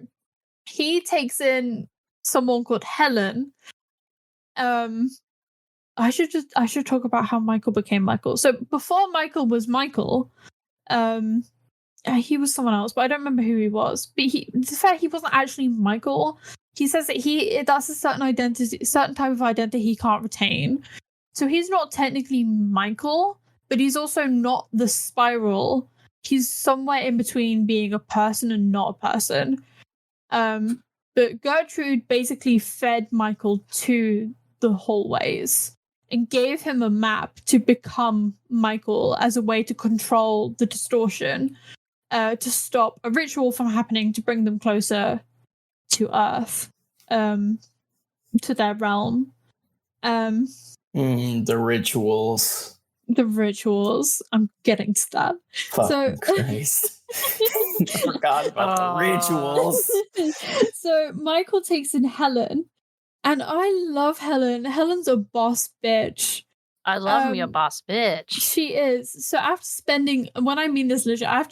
he takes in someone called Helen. I should talk about how Michael became Michael. So before Michael was Michael, he was someone else, but I don't remember who he was. But to fair, he wasn't actually Michael. He says that that's a certain type of identity he can't retain. So he's not technically Michael, but he's also not the spiral. He's somewhere in between being a person and not a person. But Gertrude basically fed Michael to the hallways and gave him a map to become Michael as a way to control the distortion, to stop a ritual from happening, to bring them closer to Earth, to their realm. The rituals. The rituals. I'm getting to that. Fucking Christ. I forgot about the rituals. So Michael takes in Helen, and I love Helen. Helen's a boss bitch. I love me a boss bitch. She is. So after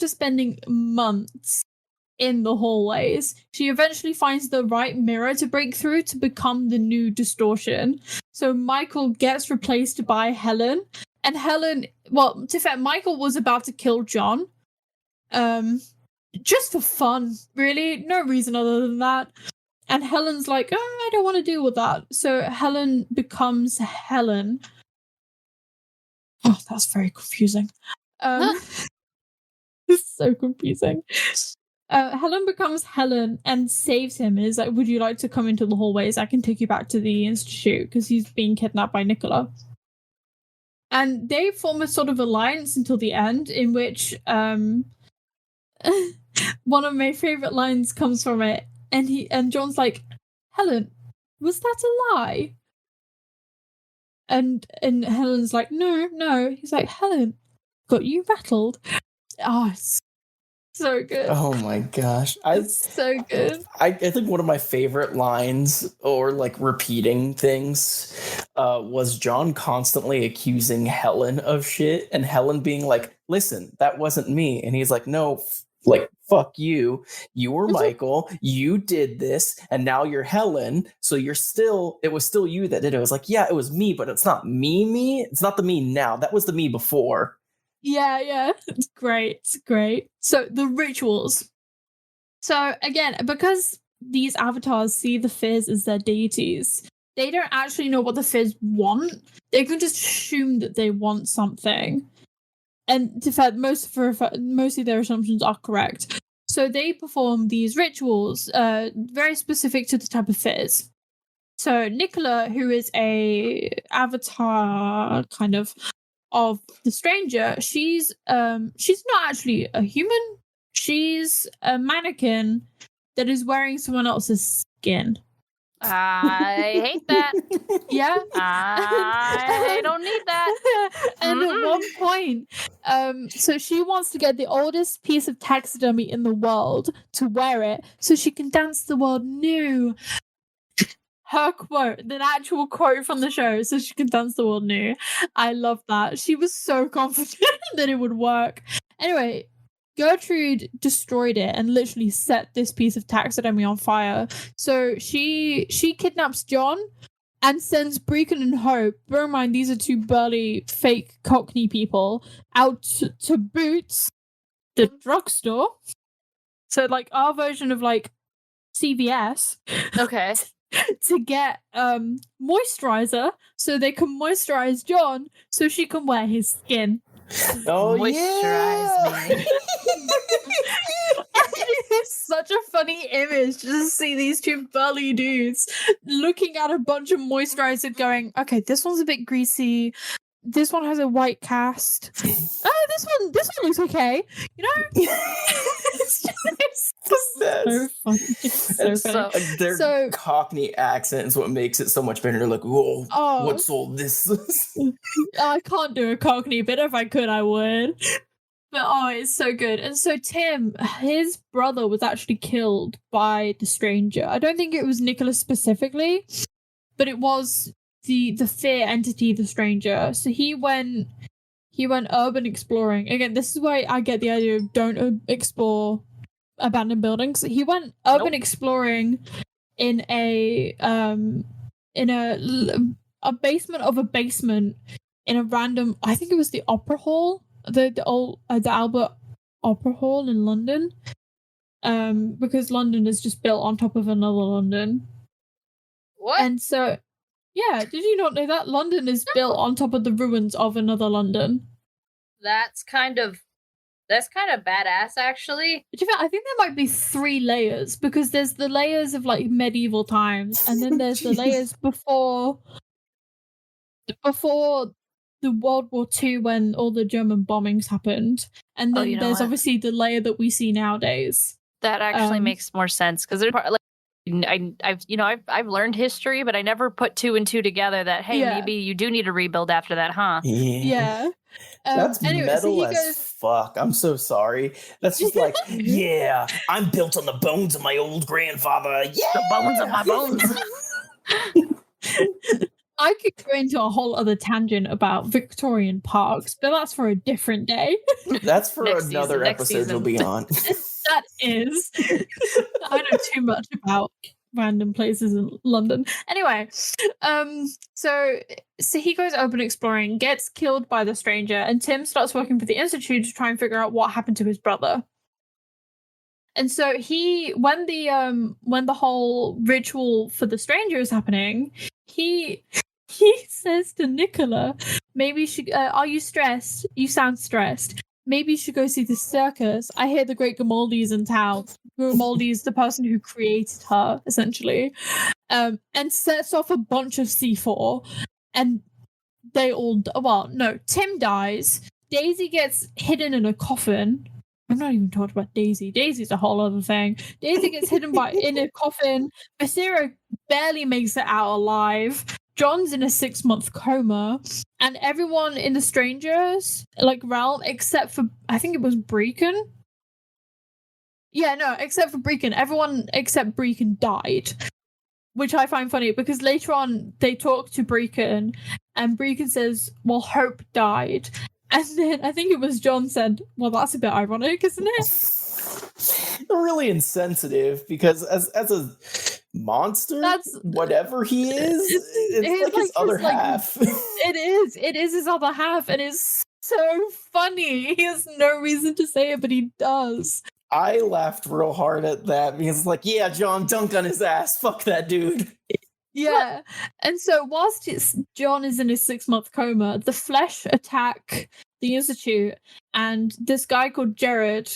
spending months in the hallways, she eventually finds the right mirror to break through to become the new distortion. So Michael gets replaced by Helen. And Helen, well, to be fair, Michael was about to kill John. Just for fun, really. No reason other than that. And Helen's like, I don't want to deal with that. So Helen becomes Helen. Oh, that's very confusing. It's so confusing. Helen becomes Helen and saves him. Is like, would you like to come into the hallways? I can take you back to the Institute, because he's being kidnapped by Nicola. And they form a sort of alliance until the end, in which one of my favorite lines comes from it, and John's like, Helen, was that a lie? And Helen's like, no. He's like, Helen, got you rattled. Oh, it's so good. Oh my gosh. It's so good. I think one of my favorite lines, or like repeating things, was John constantly accusing Helen of shit, and Helen being like, listen, that wasn't me. And he's like, no, like, fuck you. You were Michael. You did this, and now you're Helen. So it was still you that did it. It was like, yeah, it was me, but it's not me. It's not the me now. That was the me before. Yeah. It's great. So the rituals. So again, because these avatars see the Fizz as their deities, they don't actually know what the Fizz want. They can just assume that they want something. And to fact, mostly their assumptions are correct. So they perform these rituals, very specific to the type of Fizz. So Nicola, who is a avatar kind of the stranger, she's not actually a human. She's a mannequin that is wearing someone else's skin. I hate that. Yeah. I don't need that. And at one point, so she wants to get the oldest piece of taxidermy in the world to wear it so she can dance the world new. Her quote, the actual quote from the show, so she can dance the world new. I love that. She was so confident that it would work. Anyway, Gertrude destroyed it and literally set this piece of taxidermy on fire. So she kidnaps John and sends Brecon and Hope, bear in mind these are two burly fake Cockney people, out to Boots, the drugstore. So like our version of like CVS. Okay. To get moisturizer so they can moisturize John so she can wear his skin. Oh, Moisturize yeah. me. It's such a funny image just to see these two burly dudes looking at a bunch of moisturizer going, okay, this one's a bit greasy. This one has a white cast. Oh, this one looks okay. You know? It's so funny. It's so funny. Their Cockney accent is what makes it so much better. They're like, whoa, what's all this? I can't do a Cockney, but if I could, I would. But it's so good. And so Tim, his brother was actually killed by the stranger. I don't think it was Nicholas specifically, but it was the fear entity, the stranger. So he went urban exploring. Again, this is why I get the idea of don't explore abandoned buildings. He went urban exploring in a basement of a basement in a random, I think it was the Opera Hall, the Albert Opera Hall in London, because London is just built on top of another London. What? And so, yeah, did you not know that London is built on top of the ruins of another London? That's kind of badass, actually. I think there might be 3 layers, because there's the layers of like medieval times, and then there's the layers before the World War II when all the German bombings happened, and then there's obviously the layer that we see nowadays. That actually makes more sense, because there's I've learned history, but I never put 2 and 2 together. That maybe you do need to rebuild after that, huh? Yeah. That's anyway, metal so as fuck. I'm so sorry. That's just like, yeah, I'm built on the bones of my old grandfather. Yeah, the bones of my bones. I could go into a whole other tangent about Victorian parks, but that's for a different day. That's for another episode you'll be on. That is. I know too much about random places in London. Anyway, so he goes urban exploring, gets killed by the stranger, and Tim starts working for the Institute to try and figure out what happened to his brother. And so when the whole ritual for the stranger is happening, he says to Nicola, maybe are you stressed? You sound stressed. Maybe you should go see the circus. I hear the great Grimaldi's in town. Grimaldi is the person who created her, essentially. And sets off a bunch of C4. And they all... Tim dies. Daisy gets hidden in a coffin. I'm not even talking about Daisy. Daisy's a whole other thing. Daisy gets hidden in a coffin. Basira barely makes it out alive. John's in a 6-month coma, and everyone in the strangers realm, except for I think it was Brecon. Yeah, no, except for Brecon, everyone except Brecon died, which I find funny because later on they talk to Brecon, and Brecon says, "Well, Hope died," and then I think it was John said, "Well, that's a bit ironic, isn't it?" They're really insensitive because as a monster, whatever he is, it's like his other half. It is his other half, and it's so funny. He has no reason to say it, but he does. I laughed real hard at that because it's like, yeah, John dunked on his ass. Fuck that dude. Yeah. And so whilst John is in his 6-month coma, the Flesh attack the Institute, and this guy called Jared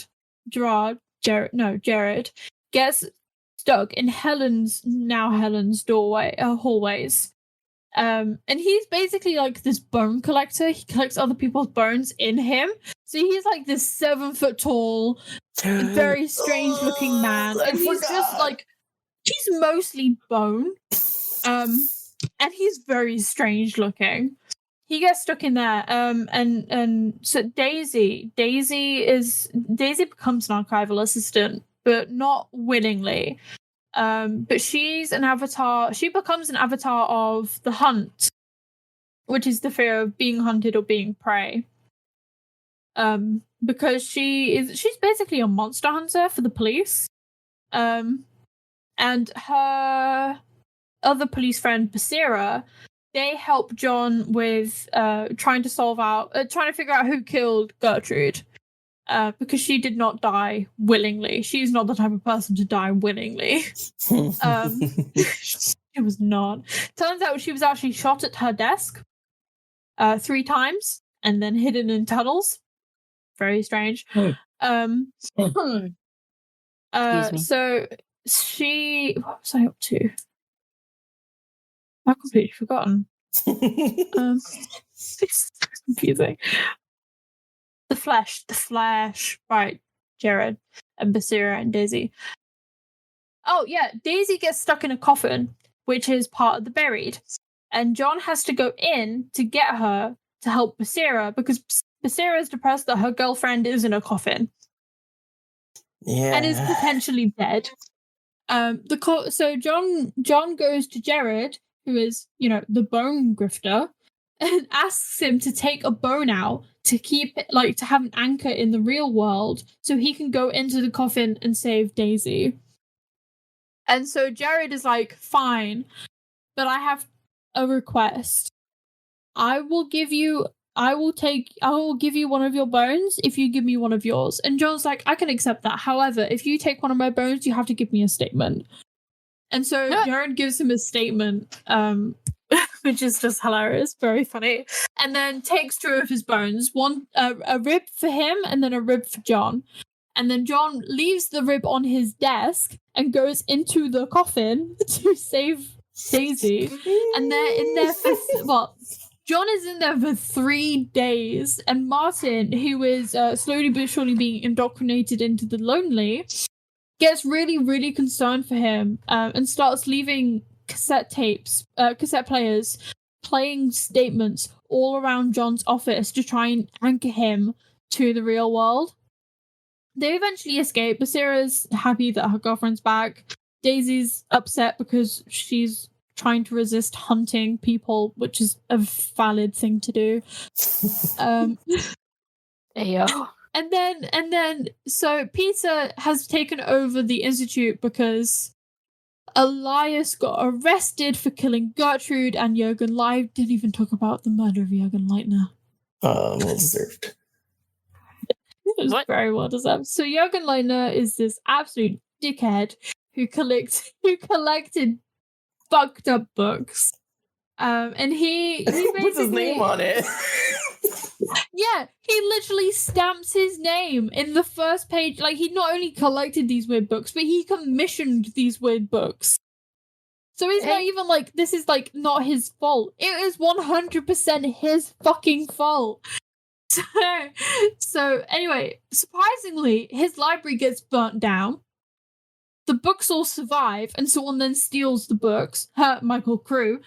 gets stuck in Helen's hallways. And he's basically like this bone collector. He collects other people's bones in him. So he's like this 7 foot tall, very strange looking man. And he's just like He's mostly bone. And he's very strange looking. He gets stuck in there. And so Daisy becomes an archival assistant, but not willingly. But she's an avatar. She becomes an avatar of the hunt, which is the fear of being hunted or being prey. Because she's basically a monster hunter for the police. And her other police friend Basira, they help John with trying to figure out who killed Gertrude. Because she did not die willingly. She's not the type of person to die willingly. She was not. Turns out she was actually shot at her desk 3 times and then hidden in tunnels. Very strange. Excuse me. So what was I up to? I've completely forgotten. It's confusing. The Flash. Right, Jared and Basira and Daisy. Oh yeah, Daisy gets stuck in a coffin, which is part of the buried, and John has to go in to get her to help Basira because Basira is depressed that her girlfriend is in a coffin. Yeah. And is potentially dead. So John goes to Jared, who is, the bone grifter, and asks him to take a bone out to keep it, to have an anchor in the real world so he can go into the coffin and save Daisy. And so Jared is like, fine, but I have a request. I will give you one of your bones if you give me one of yours. And John's like, I can accept that. However, if you take one of my bones, you have to give me a statement. And so Jared gives him a statement, which is just hilarious, very funny. And then takes 2 of his bones, one a rib for him and then a rib for John. And then John leaves the rib on his desk and goes into the coffin to save Daisy. And they're in there for John is in there for 3 days, and Martin, who is slowly but surely being indoctrinated into the lonely, gets really, really concerned for him and starts leaving cassette players, playing statements all around John's office to try and anchor him to the real world. They eventually escape. Basira's happy that her girlfriend's back. Daisy's upset because she's trying to resist hunting people, which is a valid thing to do. Ayo. And then, so Peter has taken over the Institute because Elias got arrested for killing Gertrude and Jürgen Leib. Didn't even talk about the murder of Jürgen Leitner. Well deserved. It was very well deserved. So Jürgen Leitner is this absolute dickhead who collected fucked up books. And he basically puts his name on it. Yeah, he literally stamps his name in the first page. He not only collected these weird books, but he commissioned these weird books. So he's not even this is not his fault. It is 100% his fucking fault. So anyway, surprisingly, his library gets burnt down. The books all survive, and someone then steals the books. Michael Crew.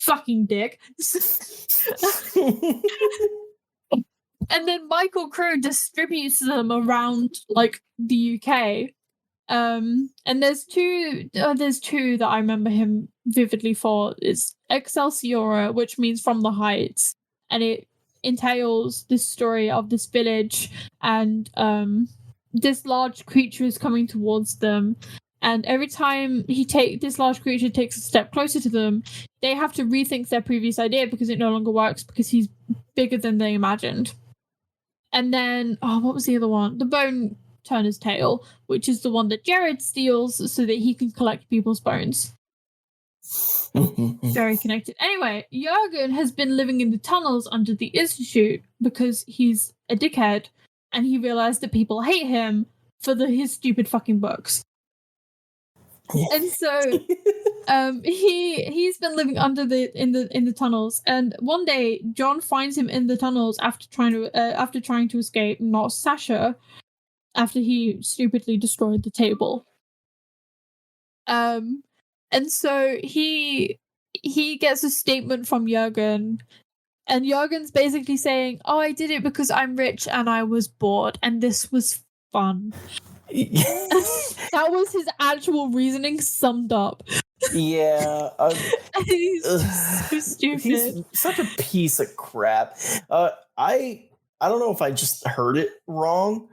Fucking dick. And then Michael Crew distributes them around the UK. And there's two that I remember him vividly for. It's Excelsiora, which means from the heights, and it entails this story of this village, and this large creature is coming towards them. And every time this large creature takes a step closer to them, they have to rethink their previous idea because it no longer works because he's bigger than they imagined. And then, what was the other one? The Bone Turner's Tale, which is the one that Jared steals so that he can collect people's bones. Very connected. Anyway, Jürgen has been living in the tunnels under the Institute because he's a dickhead, and he realized that people hate him for his stupid fucking books. And so he's been living under in the tunnels, and one day John finds him in the tunnels after trying to escape, not Sasha, after he stupidly destroyed the table. And so he gets a statement from Jürgen, and Jürgen's basically saying, "Oh, I did it because I'm rich and I was bored, and this was fun." That was his actual reasoning summed up. Yeah. He's so stupid. He's such a piece of crap. I don't know if I just heard it wrong,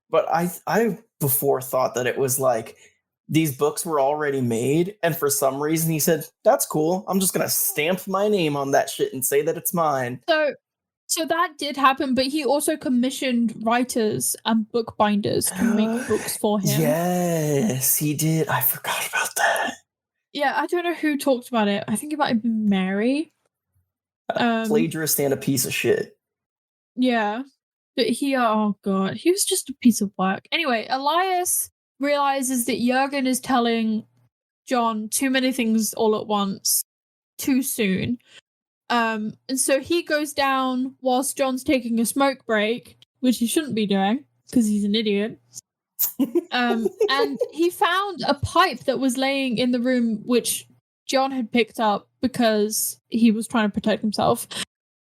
but I before thought that it was like these books were already made, and for some reason he said, "That's cool. I'm just gonna stamp my name on that shit and say that it's mine." So that did happen, but he also commissioned writers and bookbinders to make books for him. Yes, he did. I forgot about that. Yeah, I don't know who talked about it. I think it might have been Mary. Plagiarist and a piece of shit. Yeah. But oh god, he was just a piece of work. Anyway, Elias realizes that Jürgen is telling John too many things all at once, too soon. And so he goes down whilst John's taking a smoke break, which he shouldn't be doing because he's an idiot. And he found a pipe that was laying in the room, which John had picked up because he was trying to protect himself.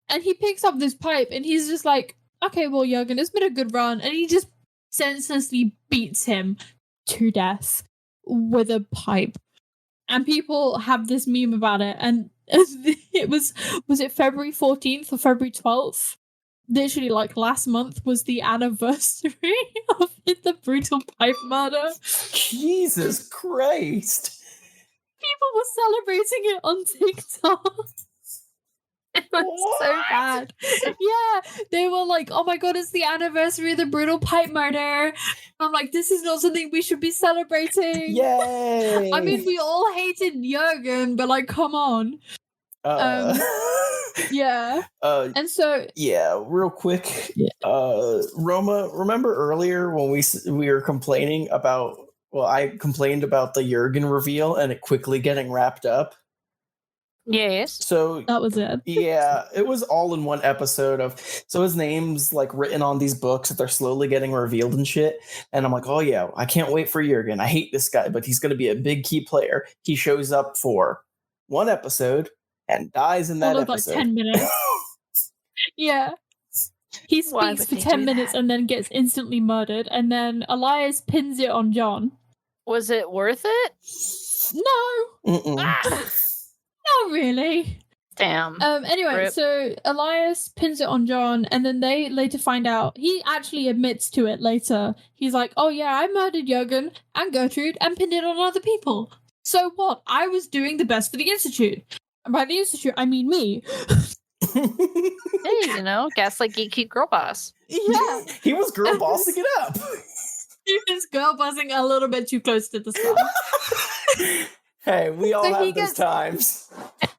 And he picks up this pipe and he's just like, "Okay, well, Jürgen, it's been a good run." And he just senselessly beats him to death with a pipe. And people have this meme about it. And it was it February 14th or February 12th? Literally, like last month was the anniversary of the brutal pipe murder. Jesus Christ. People were celebrating it on TikTok. It was so bad. Yeah, they were like, "Oh my god, it's the anniversary of the brutal pipe murder." I'm like, this is not something we should be celebrating. Yay! I mean, we all hated Jürgen, but like, come on. Yeah. And so yeah, real quick. Roma, remember earlier when we were complaining about? Well, I complained about the Jürgen reveal and it quickly getting wrapped up. Yes. So that was it. Yeah, it was all in one episode of. So his name's like written on these books that they're slowly getting revealed and shit. And I'm like, oh yeah, I can't wait for Jürgen. I hate this guy, but he's going to be a big key player. He shows up for one episode and dies in that episode. Like 10 minutes. Yeah. He speaks for 10 minutes and then gets instantly murdered. And then Elias pins it on John. Was it worth it? No. Not really. Damn. Anyway, Rip. so Elias pins it on John, and then they later find out he actually admits to it later. He's like, "Oh yeah, I murdered Jürgen and Gertrude and pinned it on other people. So what? I was doing the best for the Institute. And by the Institute, I mean me." Hey, gaslight geeky girl boss. Yeah. He was girl bossing it up. He was girl bossing a little bit too close to the sun. Hey, we all So he have those gets- times.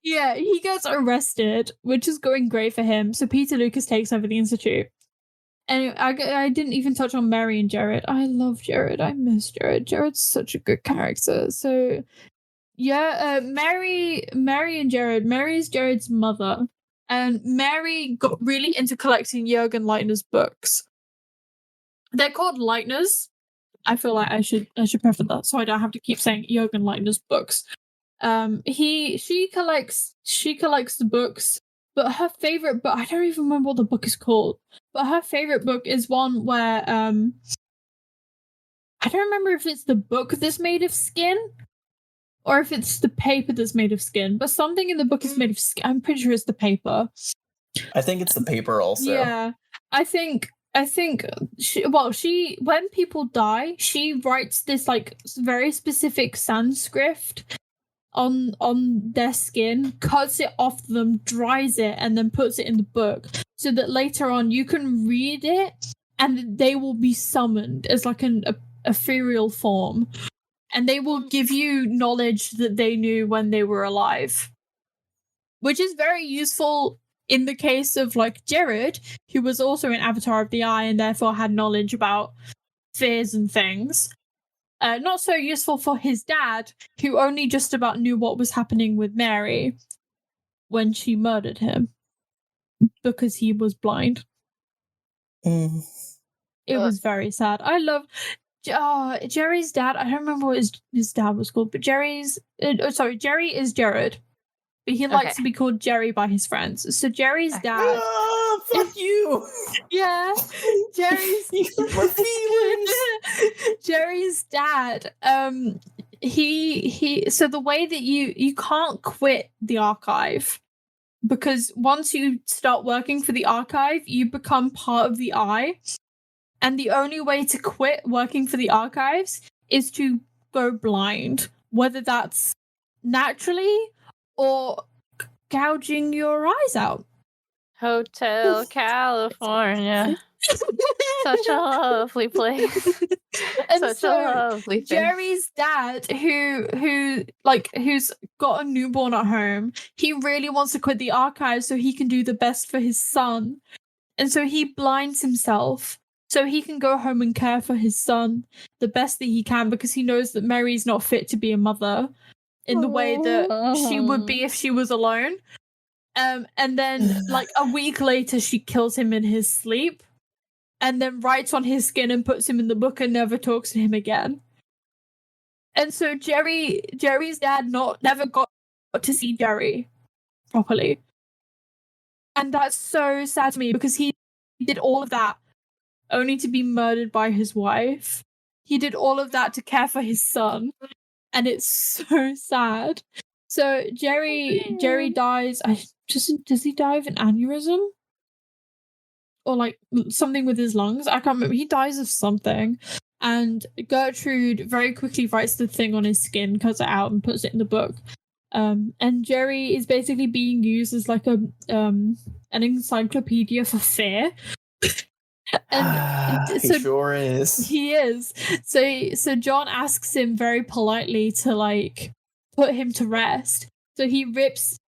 Yeah, he gets arrested, which is going great for him. So Peter Lucas takes over the Institute. Anyway, I didn't even touch on Mary and Jared. I love Jared. I miss Jared. Jared's such a good character. So, yeah, Mary and Jared. Mary's Jared's mother. And Mary got really into collecting Jürgen Leitner's books. They're called Leitner's. I feel like I should preface that so I don't have to keep saying Jürgen Leitner's books. She collects the books, but her favorite book, I don't even remember what the book is called, but her favorite book is one where I don't remember if it's the book that's made of skin or if it's the paper that's made of skin, but something in the book is made of skin. I'm pretty sure it's the paper. I think it's the paper also. Yeah, I think she when people die, she writes this like very specific Sanskrit on their skin, cuts it off them, dries it, and then puts it in the book so that later on you can read it and they will be summoned as like an ethereal form, and they will give you knowledge that they knew when they were alive, which is very useful in the case of like Jared, who was also an Avatar of the Eye and therefore had knowledge about fears and things. Not so useful for his dad, who only just about knew what was happening with Mary when she murdered him because he was blind. It was very sad. Jerry's dad. I don't remember what his dad was called, but Jerry is Jared, but he likes Okay. to be called Jerry by his friends. So Jerry's dad. Fuck you. Yeah, Jerry's My feelings. Jerry's dad. He. So the way that you can't quit the archive, because once you start working for the archive, you become part of the Eye. And the only way to quit working for the archives is to go blind, whether that's naturally or gouging your eyes out. Hotel California. Such a lovely place. And Such so a lovely thing. Jerry's dad, who's got a newborn at home, he really wants to quit the archive so he can do the best for his son. And so he blinds himself so he can go home and care for his son the best that he can, because he knows that Mary's not fit to be a mother in the way that she would be if she was alone. And then, like, a week later, she kills him in his sleep and then writes on his skin and puts him in the book and never talks to him again. And so Jerry's dad never got to see Jerry properly. And that's so sad to me, because he did all of that only to be murdered by his wife. He did all of that to care for his son, and it's so sad. So Jerry dies. Does he die of an aneurysm? Or like something with his lungs? I can't remember. He dies of something. And Gertrude very quickly writes the thing on his skin, cuts it out, and puts it in the book. And Jerry is basically being used as like an encyclopedia for fear. And He sure is. He is. So John asks him very politely to like put him to rest. So he rips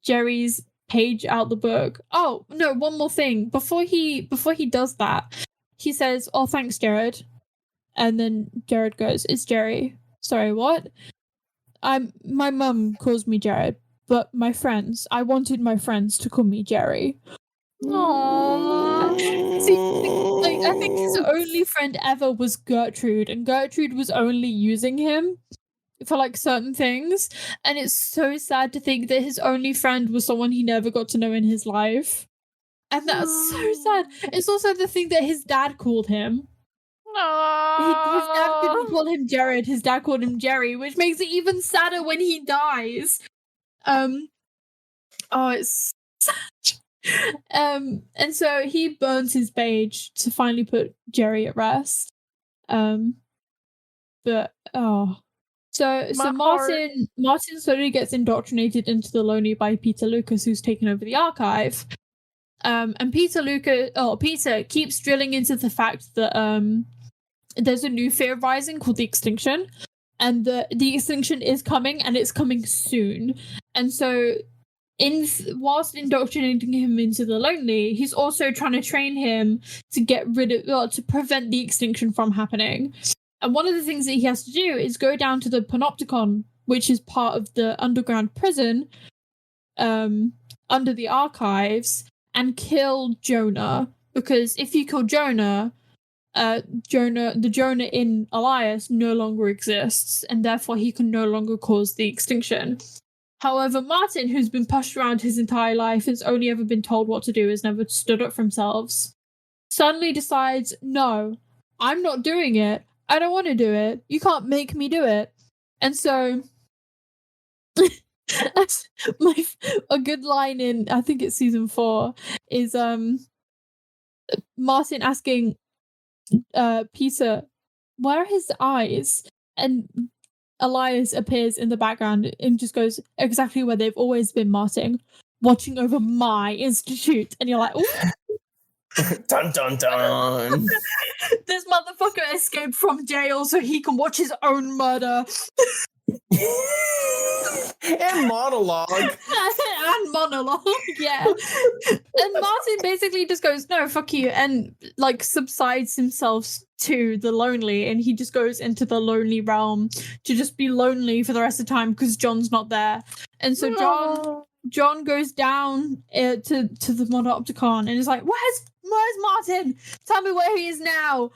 Jerry's page out the book. Oh no, one more thing. Before he does that, he says, "Oh, thanks, Jared." And then Jared goes, "It's Jerry." Sorry, what? My mum calls me Jared, but I wanted my friends to call me Jerry. Aww. See, like, I think his only friend ever was Gertrude, and Gertrude was only using him for like certain things, and it's so sad to think that his only friend was someone he never got to know in his life, and that's so sad. It's also the thing that his dad called him. His dad couldn't call him Jared. His dad called him Jerry, which makes it even sadder when he dies. It's sad. And so he burns his page to finally put Jerry at rest. So Martin slowly gets indoctrinated into the Lonely by Peter Lucas, who's taken over the archive. And Peter keeps drilling into the fact that there's a new fear rising called the Extinction, and the Extinction is coming, and it's coming soon. And so whilst indoctrinating him into the Lonely, he's also trying to train him to to prevent the Extinction from happening. And one of the things that he has to do is go down to the Panopticon, which is part of the underground prison under the archives, and kill Jonah. Because if you kill Jonah, the Jonah in Elias no longer exists, and therefore he can no longer cause the Extinction. However, Martin, who's been pushed around his entire life, has only ever been told what to do, has never stood up for themselves, suddenly decides, no, I'm not doing it. I don't want to do it. You can't make me do it. And so that's a good line in, I think it's season 4, is Martin asking Peter, where are his eyes? And Elias appears in the background and just goes, exactly where they've always been, Martin, watching over my institute. And you're like, ooh. Dun dun dun. This motherfucker escaped from jail so he can watch his own murder. And monologue. And monologue, yeah. And Martin basically just goes, no, fuck you, and like subsides himself to the Lonely, and he just goes into the Lonely realm to just be lonely for the rest of the time because John's not there. And so John goes down to the Monopticon and is like, where's Martin? Tell me where he is now.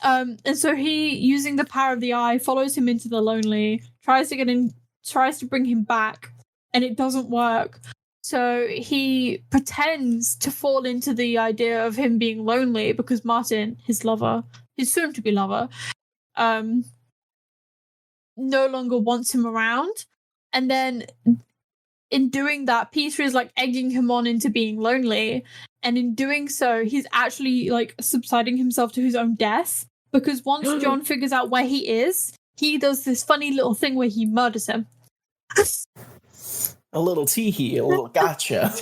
And so he, using the power of the eye, follows him into the lonely, tries to bring him back, and it doesn't work. So he pretends to fall into the idea of him being lonely because Martin, his lover, his soon-to-be lover, no longer wants him around. And then in doing that, Peter is like egging him on into being lonely. And in doing so, he's actually like subsiding himself to his own death. Because once John figures out where he is, he does this funny little thing where he murders him. A little tee-hee, a little gotcha. Got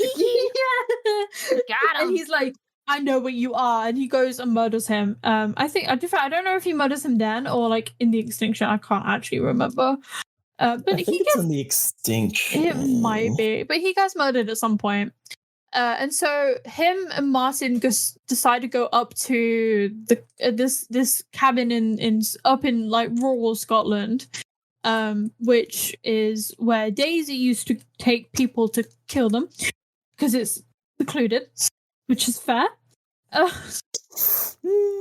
him. And he's like, I know what you are, and he goes and murders him. I don't know if he murders him then or like in the extinction. I can't actually remember. But I think it's in the extinction. It might be, but he gets murdered at some point. And so him and Martin decide to go up to the this cabin in up in like rural Scotland, which is where Daisy used to take people to kill them because it's secluded, which is fair.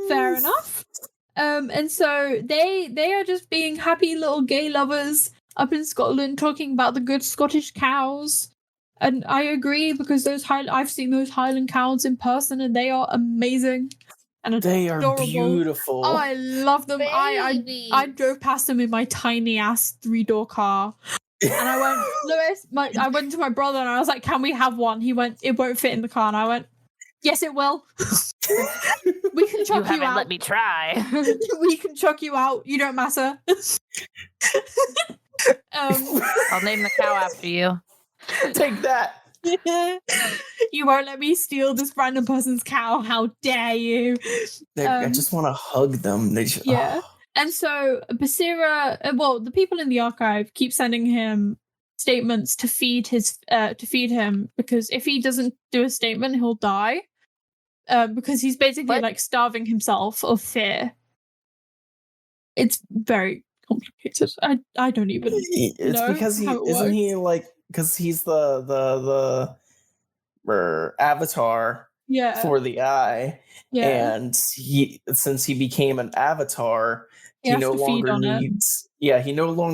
Fair enough. And so they are just being happy little gay lovers up in Scotland, talking about the good Scottish cows. And I agree because I've seen those Highland cows in person, and they are amazing. And they are adorable. beautiful. Oh, I love them. I drove past them in my tiny ass 3-door car. And I went, Lewis, I went to my brother and I was like, can we have one? He went, it won't fit in the car. And I went, yes, it will. We can chuck you haven't out. let me try. We can chuck you out. You don't matter. I'll name the cow after you. Take that. You won't let me steal this random person's cow. How dare you? I just want to hug them. Yeah. And so Basira, the people in the archive keep sending him statements to feed him, because if he doesn't do a statement, he'll die. Because he's basically like starving himself of fear. It's very complicated. I don't even know because how it isn't works. he like, because he's the avatar for the eye, and since he became an avatar, he no longer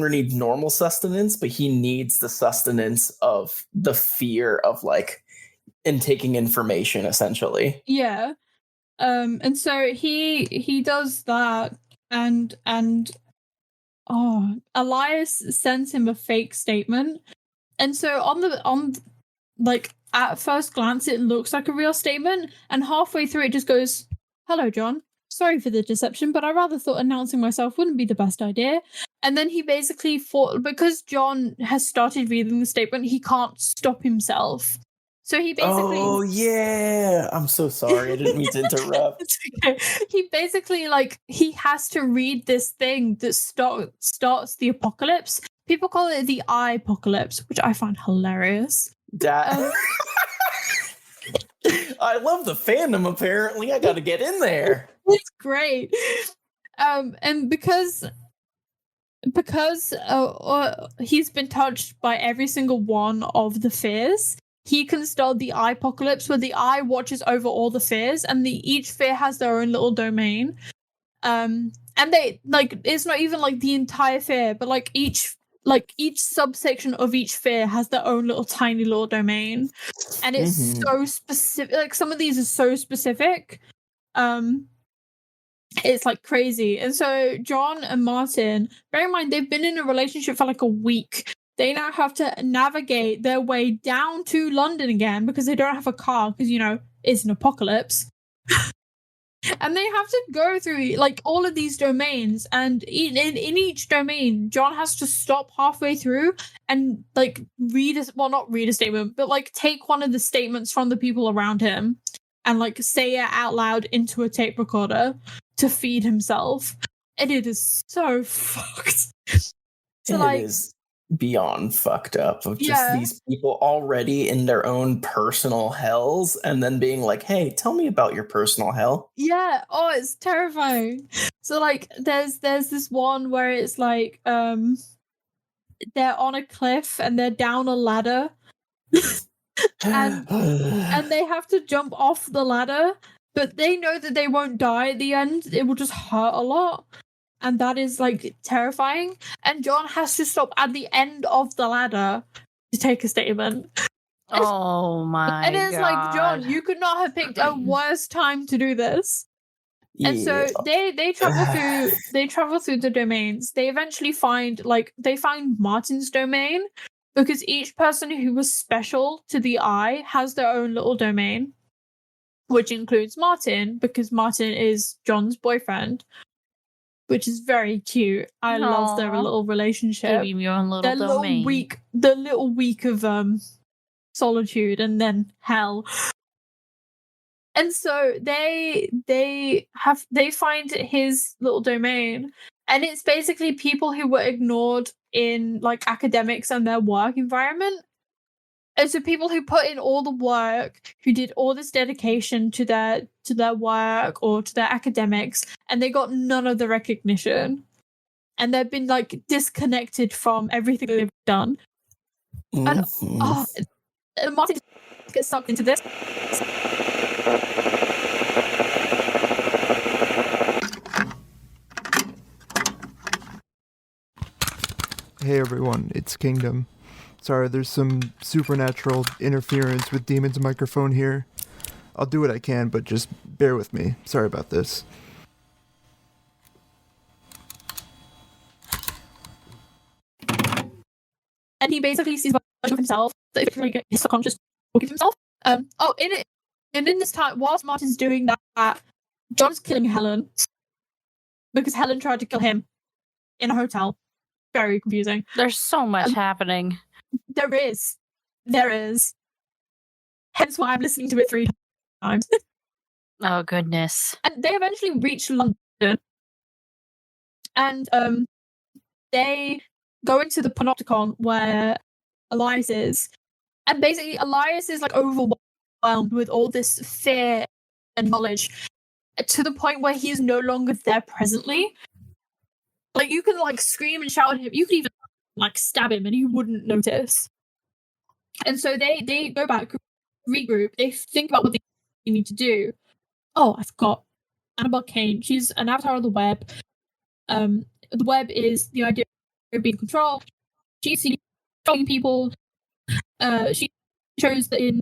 needs normal sustenance, but he needs the sustenance of the fear of like taking information, essentially. Yeah. And so he does that, and Elias sends him a fake statement. And so on like at first glance it looks like a real statement, and halfway through it just goes, "Hello, John. Sorry for the deception, but I rather thought announcing myself wouldn't be the best idea." And then he basically thought, because John has started reading the statement, he can't stop himself. So he basically... Oh, yeah. I'm so sorry. I didn't mean to interrupt. It's okay. He basically, he has to read this thing that starts the apocalypse. People call it the eye-apocalypse, which I find hilarious. I love the fandom, apparently. I got to get in there. It's great. And because he's been touched by every single one of the fears, he can start the eye apocalypse, where the eye watches over all the fears, and each fear has their own little domain. And they it's not even like the entire fear, but each subsection of each fear has their own little tiny little domain, and it's so specific. Some of these are so specific. It's crazy. And so John and Martin, bear in mind they've been in a relationship for a week. They now have to navigate their way down to London again because they don't have a car, because it's an apocalypse. And they have to go through all of these domains, and in each domain, John has to stop halfway through and not read a statement, but take one of the statements from the people around him and say it out loud into a tape recorder to feed himself. And it is so fucked. So it is beyond fucked up of just these people already in their own personal hells, and then being like, hey, tell me about your personal hell. Yeah. Oh, it's terrifying. So there's this one where it's they're on a cliff and they're down a ladder. and they have to jump off the ladder, but they know that they won't die at the end. It will just hurt a lot. And that is like terrifying. And John has to stop at the end of the ladder to take a statement. Oh my And it's like, John, God. you could not have picked a worse time to do this. And so they travel through the domains. They eventually find Martin's domain, because each person who was special to the Eye has their own little domain, which includes Martin, because Martin is John's boyfriend, which is very cute. I love their Aw. little relationship. Give him your own little Their domain. little week of solitude and then hell. And so they find his little domain, and it's basically people who were ignored in like academics and their work environment. And so people who put in all the work, who did all this dedication to their work or to their academics, and they got none of the recognition. And they've been like disconnected from everything they've done. And Martin gets sucked into this. Hey everyone, it's Kingdom. Sorry, there's some supernatural interference with Demon's microphone here. I'll do what I can, but just bear with me. Sorry about this. And he basically sees a version of himself that if his subconscious talking to himself. In this time, whilst Martin's doing that, John's killing Helen because Helen tried to kill him in a hotel. Very confusing. There's so much happening. There is. Hence why I'm listening to it 3 times. Oh goodness. And they eventually reach London, and they go into the Panopticon where Elias is, and basically Elias is like overwhelmed with all this fear and knowledge, to the point where he is no longer there presently. Like, you can like scream and shout at him, you could even like stab him and he wouldn't notice. And so they go back, regroup, they think about what they need to do. Oh, I forgot. Annabelle Kane, she's an avatar of the web. The web is the idea of being controlled. She's controlling people. She shows that in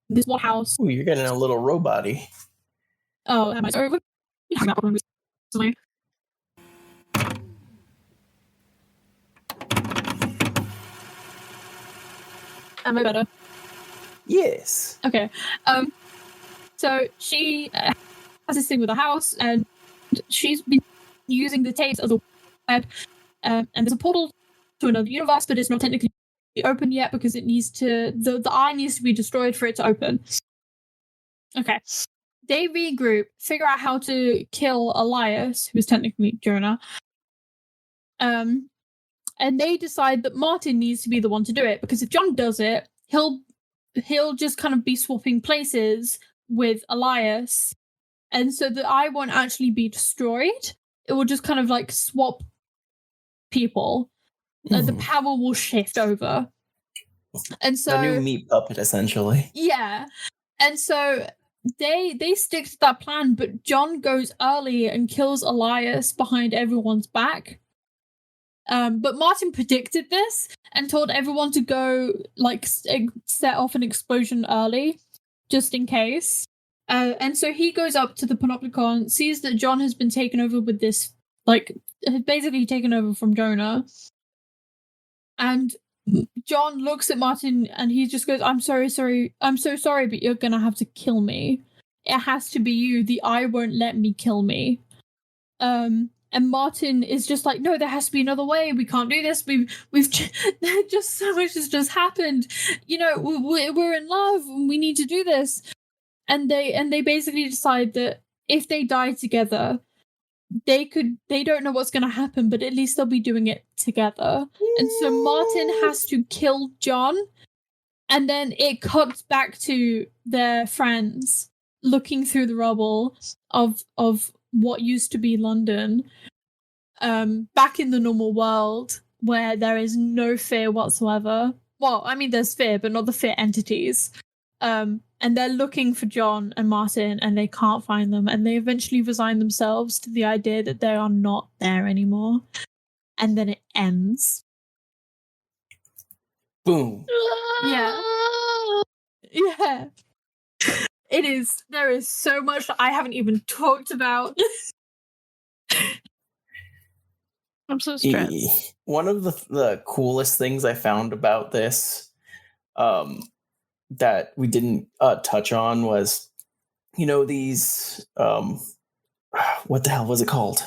this one house. Ooh, you're getting a little robot-y. Oh, am I sorry? Recently. Am I better? Yes. Okay. So she has this thing with the house, and she's been using the tapes of the web, and there's a portal to another universe, but it's not technically open yet because it needs to. The eye needs to be destroyed for it to open. Okay. They regroup, figure out how to kill Elias, who's technically Jonah. And they decide that Martin needs to be the one to do it, because if John does it, he'll just kind of be swapping places with Elias, and so the eye won't actually be destroyed. It will just kind of like swap people. The power will shift over, and so a new meat puppet, essentially. Yeah, and so they stick to that plan, but John goes early and kills Elias behind everyone's back. But Martin predicted this and told everyone to go, like, set off an explosion early, just in case. And so he goes up to the Panopticon, sees that John has been taken over with this, like, basically taken over from Jonah. And John looks at Martin and he just goes, I'm so sorry, but you're gonna have to kill me. It has to be you. The eye won't let me kill me. And Martin is just like, no, there has to be another way. We can't do this. We've just so much has just happened. You know, we're in love. And we need to do this. And they basically decide that if they die together, they don't know what's going to happen, but at least they'll be doing it together. And so Martin has to kill John, and then it cuts back to their friends looking through the rubble of what used to be London, back in the normal world where there is no fear whatsoever. Well, I mean, there's fear, but not the fear entities. and they're looking for John and Martin, and they can't find them, and they eventually resign themselves to the idea that they are not there anymore. And then it ends. Boom. Yeah. Yeah. It is. There is so much that I haven't even talked about. I'm so stressed. One of the coolest things I found about this that we didn't touch on was, these what the hell was it called?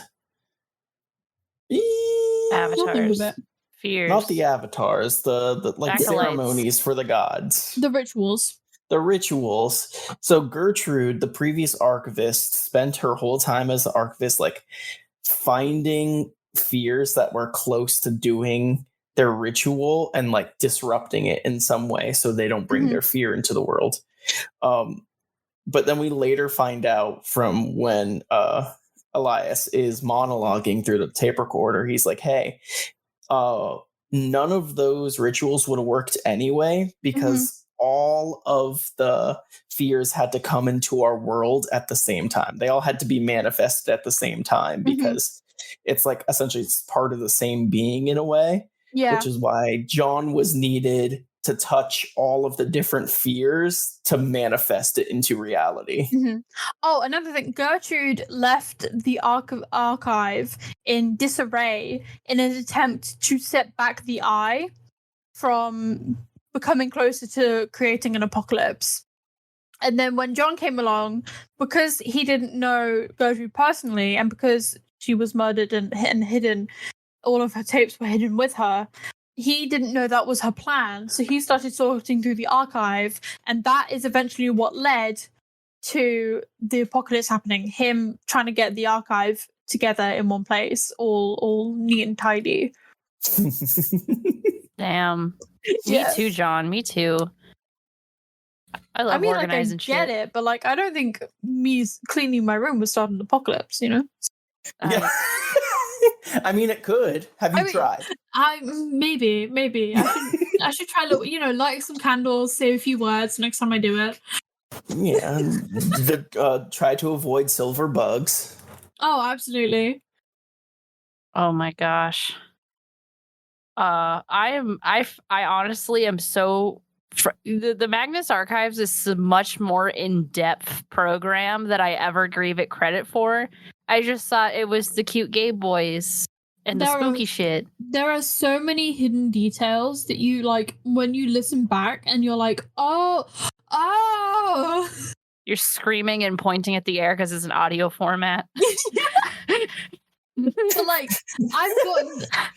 Avatars. Fears. Not the avatars, the Acolytes. ceremonies for the gods. The rituals. The rituals. So Gertrude, the previous archivist, spent her whole time as the archivist finding fears that were close to doing their ritual and disrupting it in some way so they don't bring their fear into the world. But then we later find out from when Elias is monologuing through the tape recorder, he's like, hey, none of those rituals would have worked anyway because all of the fears had to come into our world at the same time. They all had to be manifested at the same time because it's essentially it's part of the same being in a way. Yeah. Which is why John was needed to touch all of the different fears to manifest it into reality. Oh, another thing. Gertrude left the archive in disarray in an attempt to set back the eye from becoming closer to creating an apocalypse. And then when John came along, because he didn't know Gertrude personally, and because she was murdered and hidden, all of her tapes were hidden with her, he didn't know that was her plan. So he started sorting through the archive, and that is eventually what led to the apocalypse happening. Him trying to get the archive together in one place, all neat and tidy. Damn. Yes. Me too, John. Me too. I love organizing shit. I get it, but I don't think me cleaning my room would start an apocalypse, Yeah. I mean, it could. Have you tried? Maybe. I should try light some candles, say a few words next time I do it. Yeah. Try to avoid silver bugs. Oh, absolutely. Oh my gosh. I honestly am so the Magnus Archives is a much more in-depth program that I ever gave it credit for. I just thought it was the cute gay boys and the spooky shit. There are so many hidden details that you when you listen back and you're like, oh. You're screaming and pointing at the air because it's an audio format. But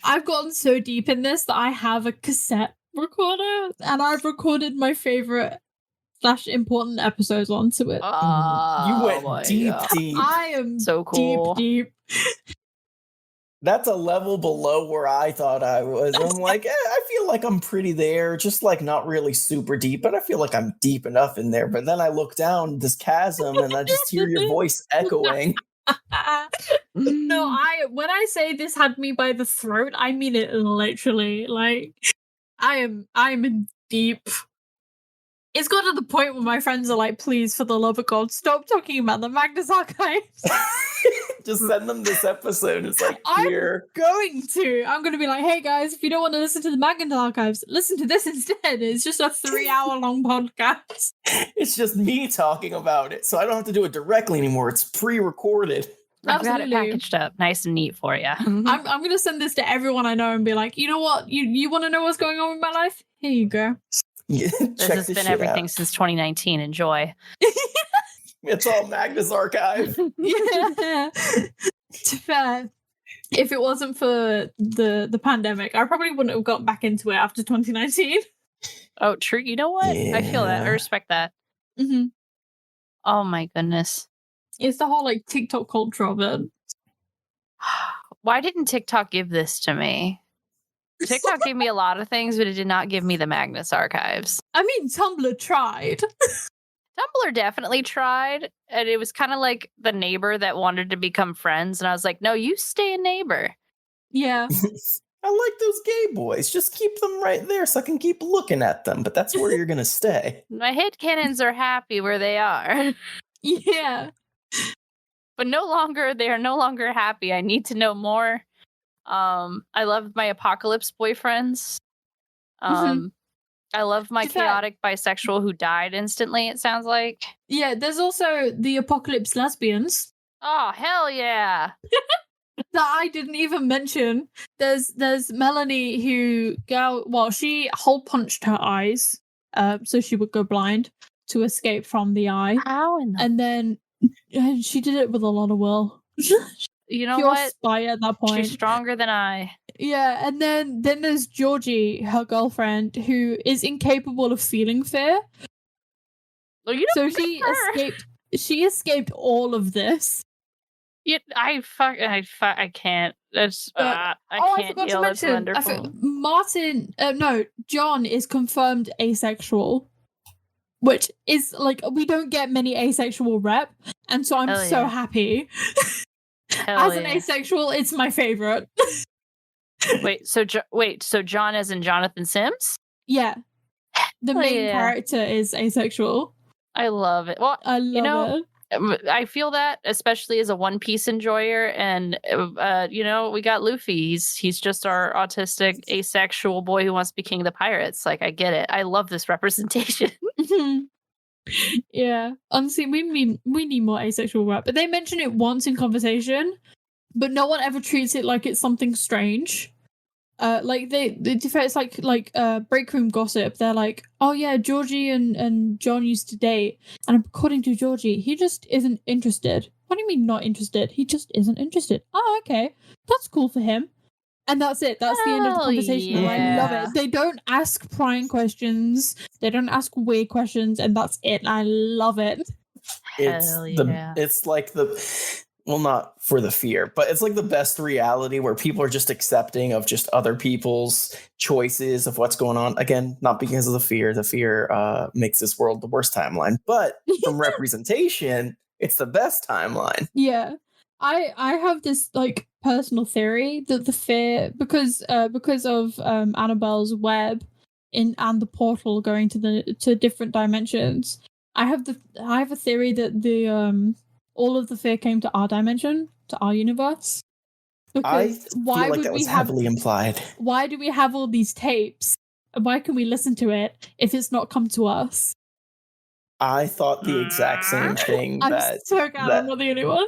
I've gotten so deep in this that I have a cassette recorder and I've recorded my favorite / important episodes onto it. You went deep. I am so cool. Deep. That's a level below where I thought I was. I'm I feel like I'm pretty there, just not really super deep, but I feel like I'm deep enough in there. But then I look down this chasm and I just hear your voice echoing. No, when I say this had me by the throat, I mean it literally. I'm in deep. It's got to the point where my friends are like, please, for the love of God, stop talking about the Magnus Archives. Just send them this episode. It's here. I'm going to be like, hey guys, if you don't want to listen to the Magnus Archives, listen to this instead. It's just a 3-hour long podcast. It's just me talking about it, so I don't have to do it directly anymore. It's pre-recorded. I've got it packaged up nice and neat for you. I'm going to send this to everyone I know and be like, you know what? You want to know what's going on with my life? Here you go. Yeah, this has been everything since 2019. Enjoy. It's all Magnus Archive. Yeah. To fair, if it wasn't for the pandemic, I probably wouldn't have got back into it after 2019. Oh, true. You know what? Yeah. I feel that. I respect that. Oh my goodness. It's the whole TikTok culture of it. Why didn't TikTok give this to me? TikTok gave me a lot of things, but it did not give me the Magnus Archives. I mean, Tumblr tried. Tumblr definitely tried, and it was kind of like the neighbor that wanted to become friends, and I was like, no, you stay a neighbor. Yeah. I like those gay boys. Just keep them right there so I can keep looking at them. But that's where you're gonna stay. My headcanons are happy where they are. Yeah. But they are no longer happy. I need to know more. I love my apocalypse boyfriends. I love my chaotic bisexual who died instantly, it sounds like. Yeah, there's also the apocalypse lesbians. Oh, hell yeah. That I didn't even mention. There's Melanie who she hole punched her eyes, so she would go blind to escape from the eye. How and then she did it with a lot of will. You know Pure what? spy at that point. She's stronger than I. Yeah, and then there's Georgie, her girlfriend, who is incapable of feeling fear. Well, you So don't she escaped all of this. Yeah, I can't. That's I can't forgot deal. to It's mention. wonderful. John is confirmed asexual, which is like we don't get many asexual rep, and so I'm Hell so yeah. happy. Hell As an yeah. asexual, it's my favorite. Wait, so John as in Jonathan Sims? Yeah, the Hell main yeah. character is asexual. I love it. Well, I love it. I feel that, especially as a One Piece enjoyer, and we got Luffy. He's just our autistic, asexual boy who wants to be king of the pirates. Like, I get it. I love this representation. Yeah, honestly, we need more asexual rap. But they mention it once in conversation, but no one ever treats it like it's something strange. Like it's like break room gossip. They're like, oh yeah, Georgie and John used to date, and according to Georgie, he just isn't interested. What do you mean not interested? He just isn't interested. Oh, okay, that's cool for him. And that's it. That's the end of the Hell conversation. And I love yeah. it. They don't ask prying questions. They don't ask weird questions, and that's it. I love it. It's like well, not for the fear, but it's like the best reality where people are just accepting of just other people's choices of what's going on. Again, not because of the fear. The fear makes this world the worst timeline, but from representation, it's the best timeline. Yeah. I have this like personal theory that the fear because of Annabelle's web and the portal going to different dimensions. I have a theory that the all of the fear came to our dimension, to our universe. Because why would we have heavily implied? Why do we have all these tapes? And why can we listen to it if it's not come to us? I thought the exact same thing. I'm so glad I'm not the only one.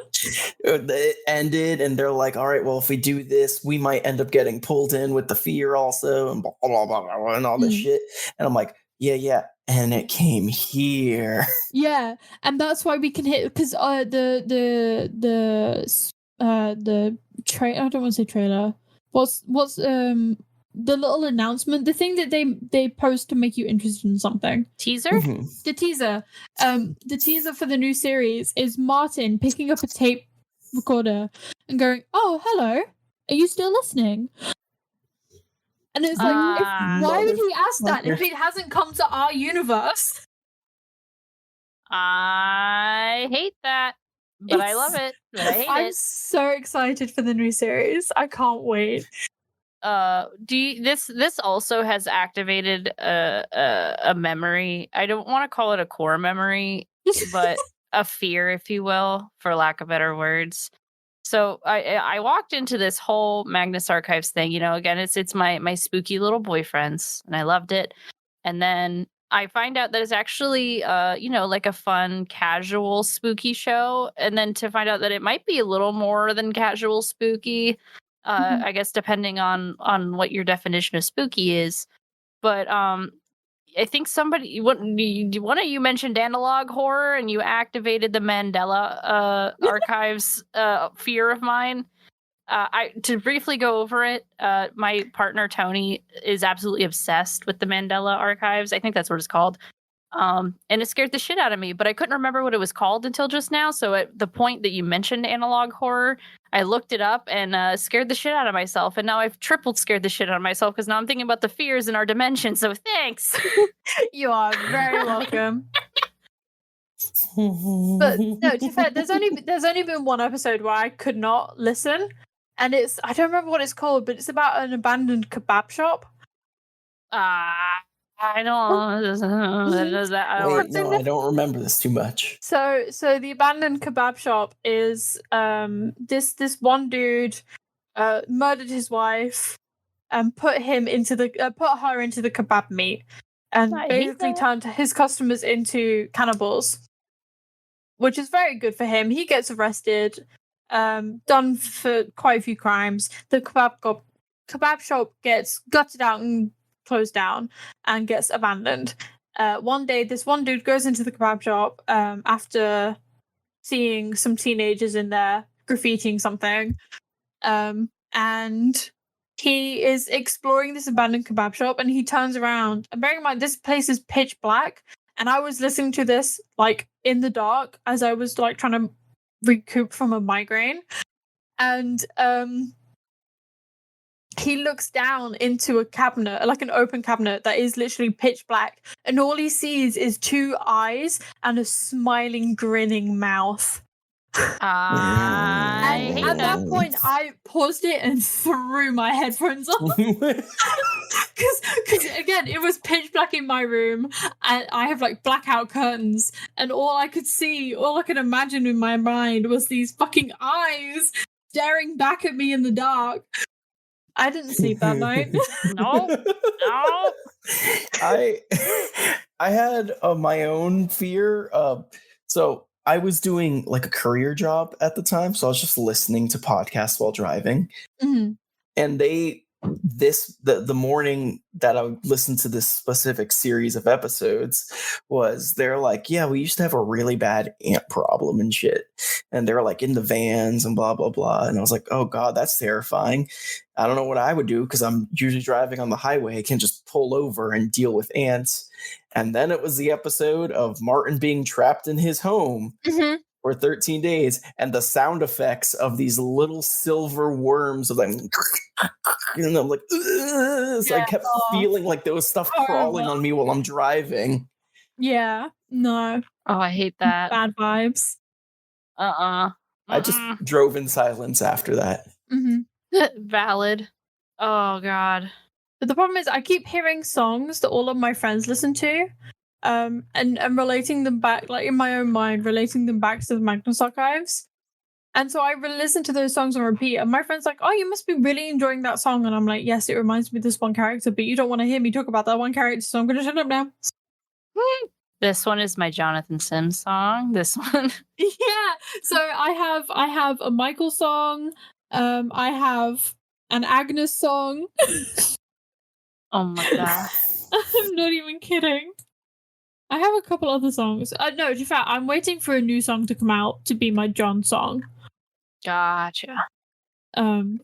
It ended, and they're like, all right, well, if we do this, we might end up getting pulled in with the fear also, and blah, blah, blah, blah, and all this shit. And I'm like, yeah. And it came here. Yeah, and that's why we can hit, because the trailer. I don't want to say trailer. What's the little announcement, the thing that they post to make you interested in something. Teaser? Mm-hmm. The teaser. The teaser for the new series is Martin picking up a tape recorder and going, "Oh, hello. Are you still listening?" And it's like, why would he ask that if it hasn't come to our universe? I hate that, but I love it. But I hate I'm so excited for the new series. I can't wait. This also has activated a memory. I don't want to call it a core memory, but a fear, if you will, for lack of better words. So I walked into this whole Magnus Archives thing. Again, it's my spooky little boyfriends, and I loved it. And then I find out that it's actually like a fun, casual, spooky show. And then to find out that it might be a little more than casual spooky. I guess depending on what your definition of spooky is. But I think one of you mentioned analog horror, and you activated the Mandela Archives fear of mine. To briefly go over it, my partner Tony is absolutely obsessed with the Mandela Archives. I think that's what it's called. And it scared the shit out of me, but I couldn't remember what it was called until just now. So at the point that you mentioned analog horror, I looked it up and scared the shit out of myself. And now I've tripled scared the shit out of myself because now I'm thinking about the fears in our dimension. So thanks. You are very welcome. But no, to be fair, there's only been one episode where I could not listen, and I don't remember what it's called, but it's about an abandoned kebab shop. I don't. Wait, no, I don't remember this too much. So the abandoned kebab shop is this one dude murdered his wife and put her into the kebab meat, and basically turned his customers into cannibals, which is very good for him. He gets arrested, done for quite a few crimes. The kebab shop gets gutted out and closed down and gets abandoned. One day, this one dude goes into the kebab shop after seeing some teenagers in there graffitiing something, and he is exploring this abandoned kebab shop, and he turns around. And bearing in mind, this place is pitch black, and I was listening to this like in the dark as I was like trying to recoup from a migraine, and he looks down into a cabinet, like an open cabinet that is literally pitch black, and all he sees is two eyes and a smiling, grinning mouth. I hate At that. that point, I paused it and threw my headphones off. Because again, it was pitch black in my room, and I have like blackout curtains, and all I could imagine in my mind was these fucking eyes staring back at me in the dark. I didn't sleep that night. No. I had my own fear. So I was doing like a courier job at the time, so I was just listening to podcasts while driving. Mm-hmm. And the morning that I listened to this specific series of episodes they're like, yeah, we used to have a really bad ant problem and shit. And they're like in the vans and blah, blah, blah. And I was like, oh God, that's terrifying. I don't know what I would do because I'm usually driving on the highway. I can just pull over and deal with ants. And then it was the episode of Martin being trapped in his home. Mm-hmm. For 13 days, and the sound effects of these little silver worms of like, and I'm like, ugh! So I kept feeling like there was stuff crawling on me while I'm driving. Yeah, no. Oh, I hate that. Bad vibes. I just drove in silence after that. Mm-hmm. Valid. Oh God. But the problem is, I keep hearing songs that all of my friends listen to. And relating them back, like in my own mind, relating them back to the Magnus archives. And so I listen to those songs on repeat, and my friend's like, oh, you must be really enjoying that song. And I'm like, yes, it reminds me of this one character, but you don't want to hear me talk about that one character, so I'm going to shut up now. This one is my Jonathan Sims song. This one. Yeah. So I have a Michael song. I have an Agnes song. Oh my God. I'm not even kidding. I have a couple other songs. No, in fact, I'm waiting for a new song to come out to be my John song. Gotcha. I'm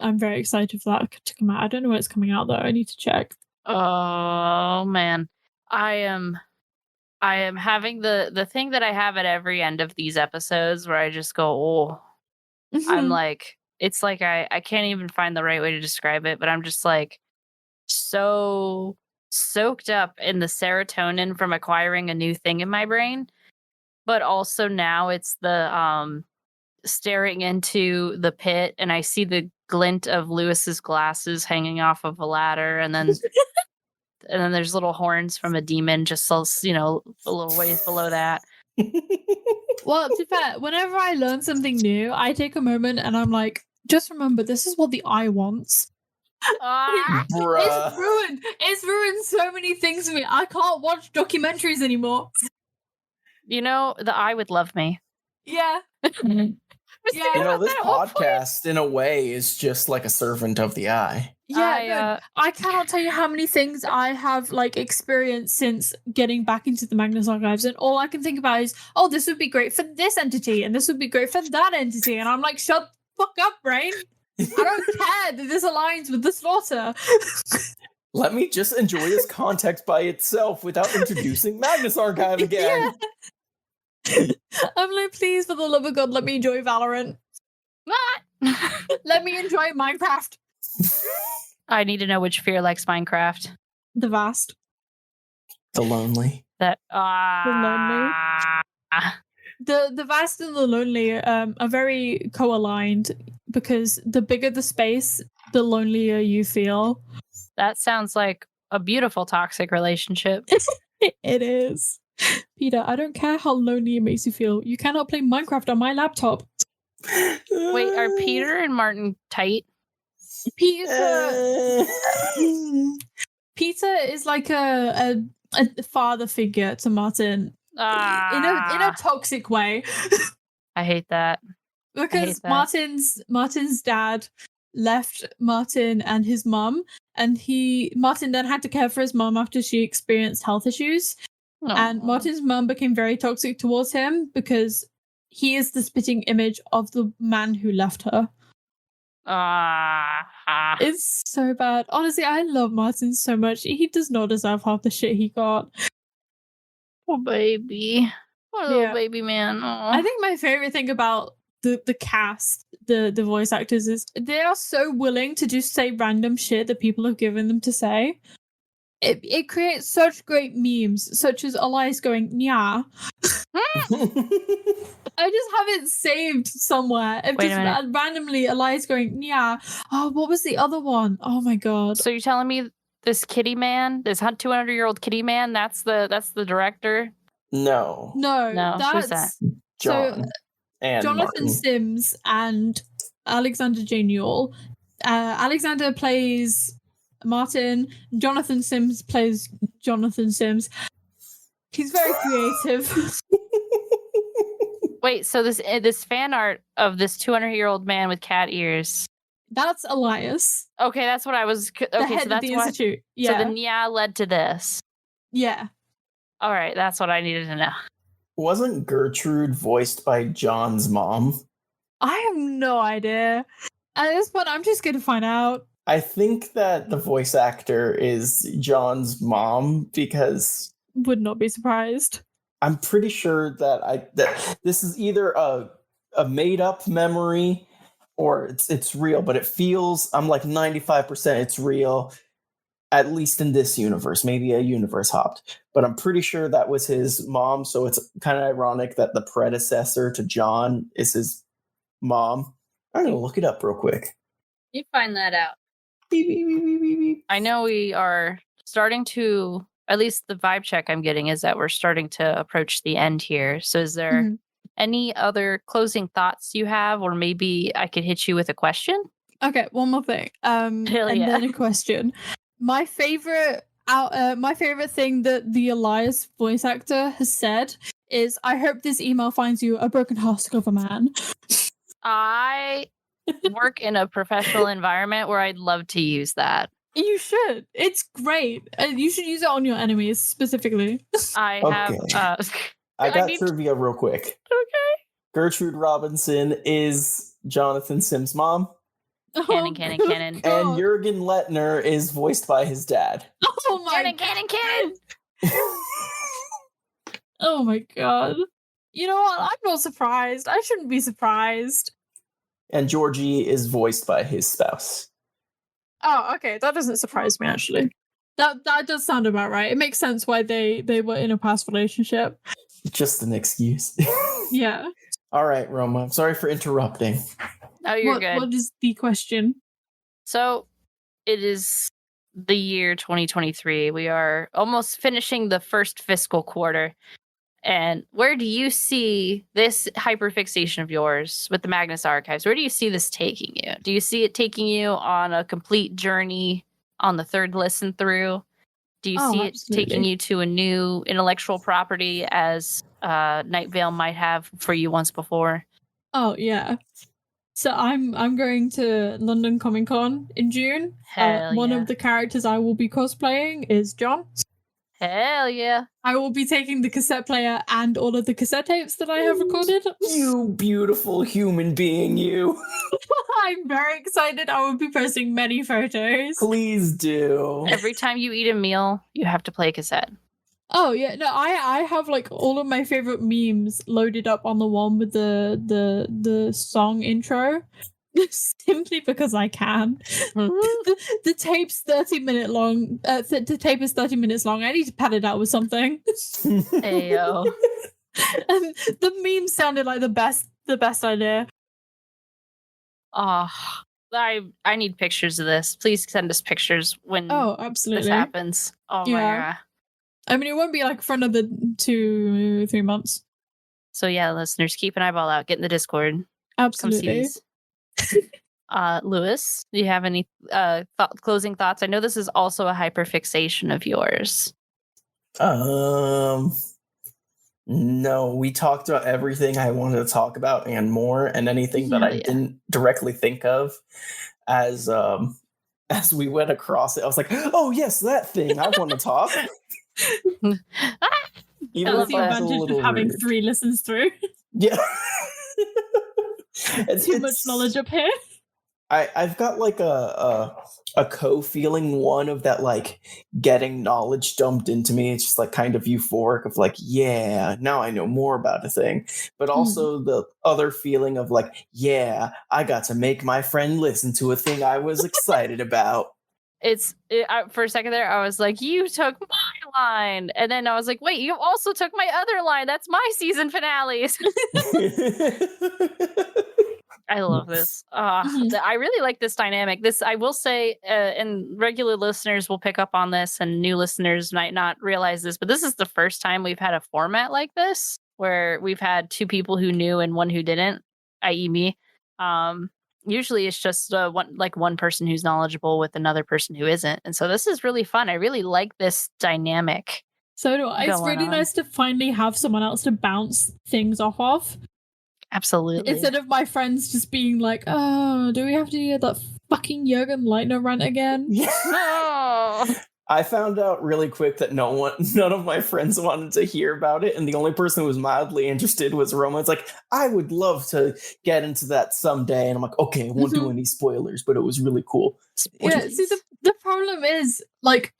very excited for that to come out. I don't know when it's coming out though. I need to check. Oh man, I am having the thing that I have at every end of these episodes where I just go, oh, I'm like, it's like I can't even find the right way to describe it, but I'm just like so soaked up in the serotonin from acquiring a new thing in my brain, but also now it's the staring into the pit, and I see the glint of Lewis's glasses hanging off of a ladder, and then and then there's little horns from a demon just a little ways below that. Well, to be fair, whenever I learn something new, I take a moment and I'm like, just remember, this is what the eye wants. It's ruined so many things for me. I can't watch documentaries anymore. You know, the eye would love me. Yeah. Yeah. This podcast in a way is just like a servant of the eye. Yeah, I cannot tell you how many things I have like experienced since getting back into the Magnus archives, and all I can think about is, oh, this would be great for this entity, and this would be great for that entity, and I'm like, shut the fuck up, brain. I don't care that this aligns with the slaughter. Let me just enjoy this context by itself without introducing Magnus Archive again. Yeah. I'm like, please, for the love of God, let me enjoy Valorant. Let me enjoy Minecraft. I need to know which fear likes Minecraft. The Vast. The Lonely. The Lonely. The Vast and the Lonely are very co-aligned because the bigger the space, the lonelier you feel. That sounds like a beautiful toxic relationship. It is. Peter, I don't care how lonely it makes you feel. You cannot play Minecraft on my laptop. Wait, are Peter and Martin tight? Peter is like a father figure to Martin in a toxic way. I hate that. Because Martin's dad left Martin and his mum, and Martin then had to care for his mum after she experienced health issues. And Martin's mum became very toxic towards him because he is the spitting image of the man who left her. It's so bad. Honestly, I love Martin so much. He does not deserve half the shit he got. Poor baby. Poor little baby man. Aww. I think my favorite thing about the cast, the voice actors, is they are so willing to just say random shit that people have given them to say. It creates such great memes, such as Elias going, "Nya." I just have it saved somewhere. Randomly, Elias going, "Nya." Oh, what was the other one? Oh my god! So you're telling me this kitty man, this 200-year-old kitty man, that's the director? No. Who's that? John and Jonathan Martin. Sims and Alexander J. Newell. Alexander plays Martin. Jonathan Sims plays Jonathan Sims. He's very creative. Wait, so this fan art of this 200-year-old man with cat ears. That's Elias. Okay, that's what I was. Okay, the head so that's of the why. institute. Yeah. So the Nya led to this. Yeah. All right, that's what I needed to know. Wasn't Gertrude voiced by John's mom? I have no idea. At this point, I'm just going to find out. I think that the voice actor is John's mom because would not be surprised. I'm pretty sure that this is either a made up memory or it's real, but it feels I'm like 95% it's real, at least in this universe. Maybe a universe hopped, but I'm pretty sure that was his mom. So it's kind of ironic that the predecessor to John is his mom. I'm gonna look it up real quick. You find that out. Beep, beep, beep, beep, beep, beep. I know we are starting to, at least the vibe check I'm getting is that we're starting to approach the end here. So is there any other closing thoughts you have, or maybe I could hit you with a question? Okay, one more thing. Then a question. My favorite thing that the Elias voice actor has said is, "I hope this email finds you a broken husk of a man." I work in a professional environment where I'd love to use that. You should. It's great. You should use it on your enemies specifically. I have. I got trivia real quick. Okay. Gertrude Robinson is Jonathan Sims' mom. Canon. And Jürgen Lettner is voiced by his dad. Oh my Canon. Oh my god. You know what? I'm not surprised. I shouldn't be surprised. And Georgie is voiced by his spouse. Oh, okay. That doesn't surprise me, actually. That does sound about right. It makes sense why they were in a past relationship. Just an excuse. Yeah. All right, Roma. I'm sorry for interrupting. Oh, you're good. What is the question? So, it is the year 2023. We are almost finishing the first fiscal quarter. And where do you see this hyperfixation of yours with the Magnus archives? Where do you see this taking you? Do you see it taking you on a complete journey on the third listen through? Do you see it taking you to a new intellectual property as Night Vale might have for you once before? Oh, yeah. So I'm going to London Comic Con in June. One of the characters I will be cosplaying is John. Hell yeah. I will be taking the cassette player and all of the cassette tapes that I have recorded. You beautiful human being, you. I'm very excited. I will be posting many photos. Please do. Every time you eat a meal, you have to play a cassette. Oh yeah, no, I have like all of my favorite memes loaded up on the one with the song intro. Simply because I can. The tape's 30-minute long. The tape is 30 minutes long. I need to pad it out with something. Ayo. And the meme sounded like the best idea. Oh, I need pictures of this. Please send us pictures when Oh, absolutely. this happens. Oh my god. I mean, it won't be like for another 2-3 months. So yeah, listeners, keep an eyeball out. Get in the Discord. Absolutely. Come see these. Lewis, do you have any closing thoughts? I know this is also a hyperfixation of yours. No, we talked about everything I wanted to talk about and more, and anything that I didn't directly think of as we went across it. I was like, oh yes, that thing I want to talk. Even That's if the I was a advantage little of having rude. 3 listens through. Yeah. Too much knowledge up here. I've got like a co-feeling one of that, like getting knowledge dumped into me. It's just like kind of euphoric of like, yeah, now I know more about a thing. But also the other feeling of like, yeah, I got to make my friend listen to a thing I was excited about. For a second there, I was like, you took my line. And then I was like, wait, you also took my other line. That's my season finales. I love this. I really like this dynamic. This, I will say, and regular listeners will pick up on this, and new listeners might not realize this, but this is the first time we've had a format like this, where we've had 2 people who knew and 1 who didn't, i.e. me. Usually it's just one person who's knowledgeable with another person who isn't. And so this is really fun. I really like this dynamic. So do I. It's really nice to finally have someone else to bounce things off of. Absolutely. Instead of my friends just being like, oh, do we have to hear that fucking Jürgen Leitner rant again? No. I found out really quick that none of my friends wanted to hear about it, and the only person who was mildly interested was Roma. It's like, I would love to get into that someday, and I'm like, okay, I won't do any spoilers, but it was really cool. Yeah, see, the problem is, like,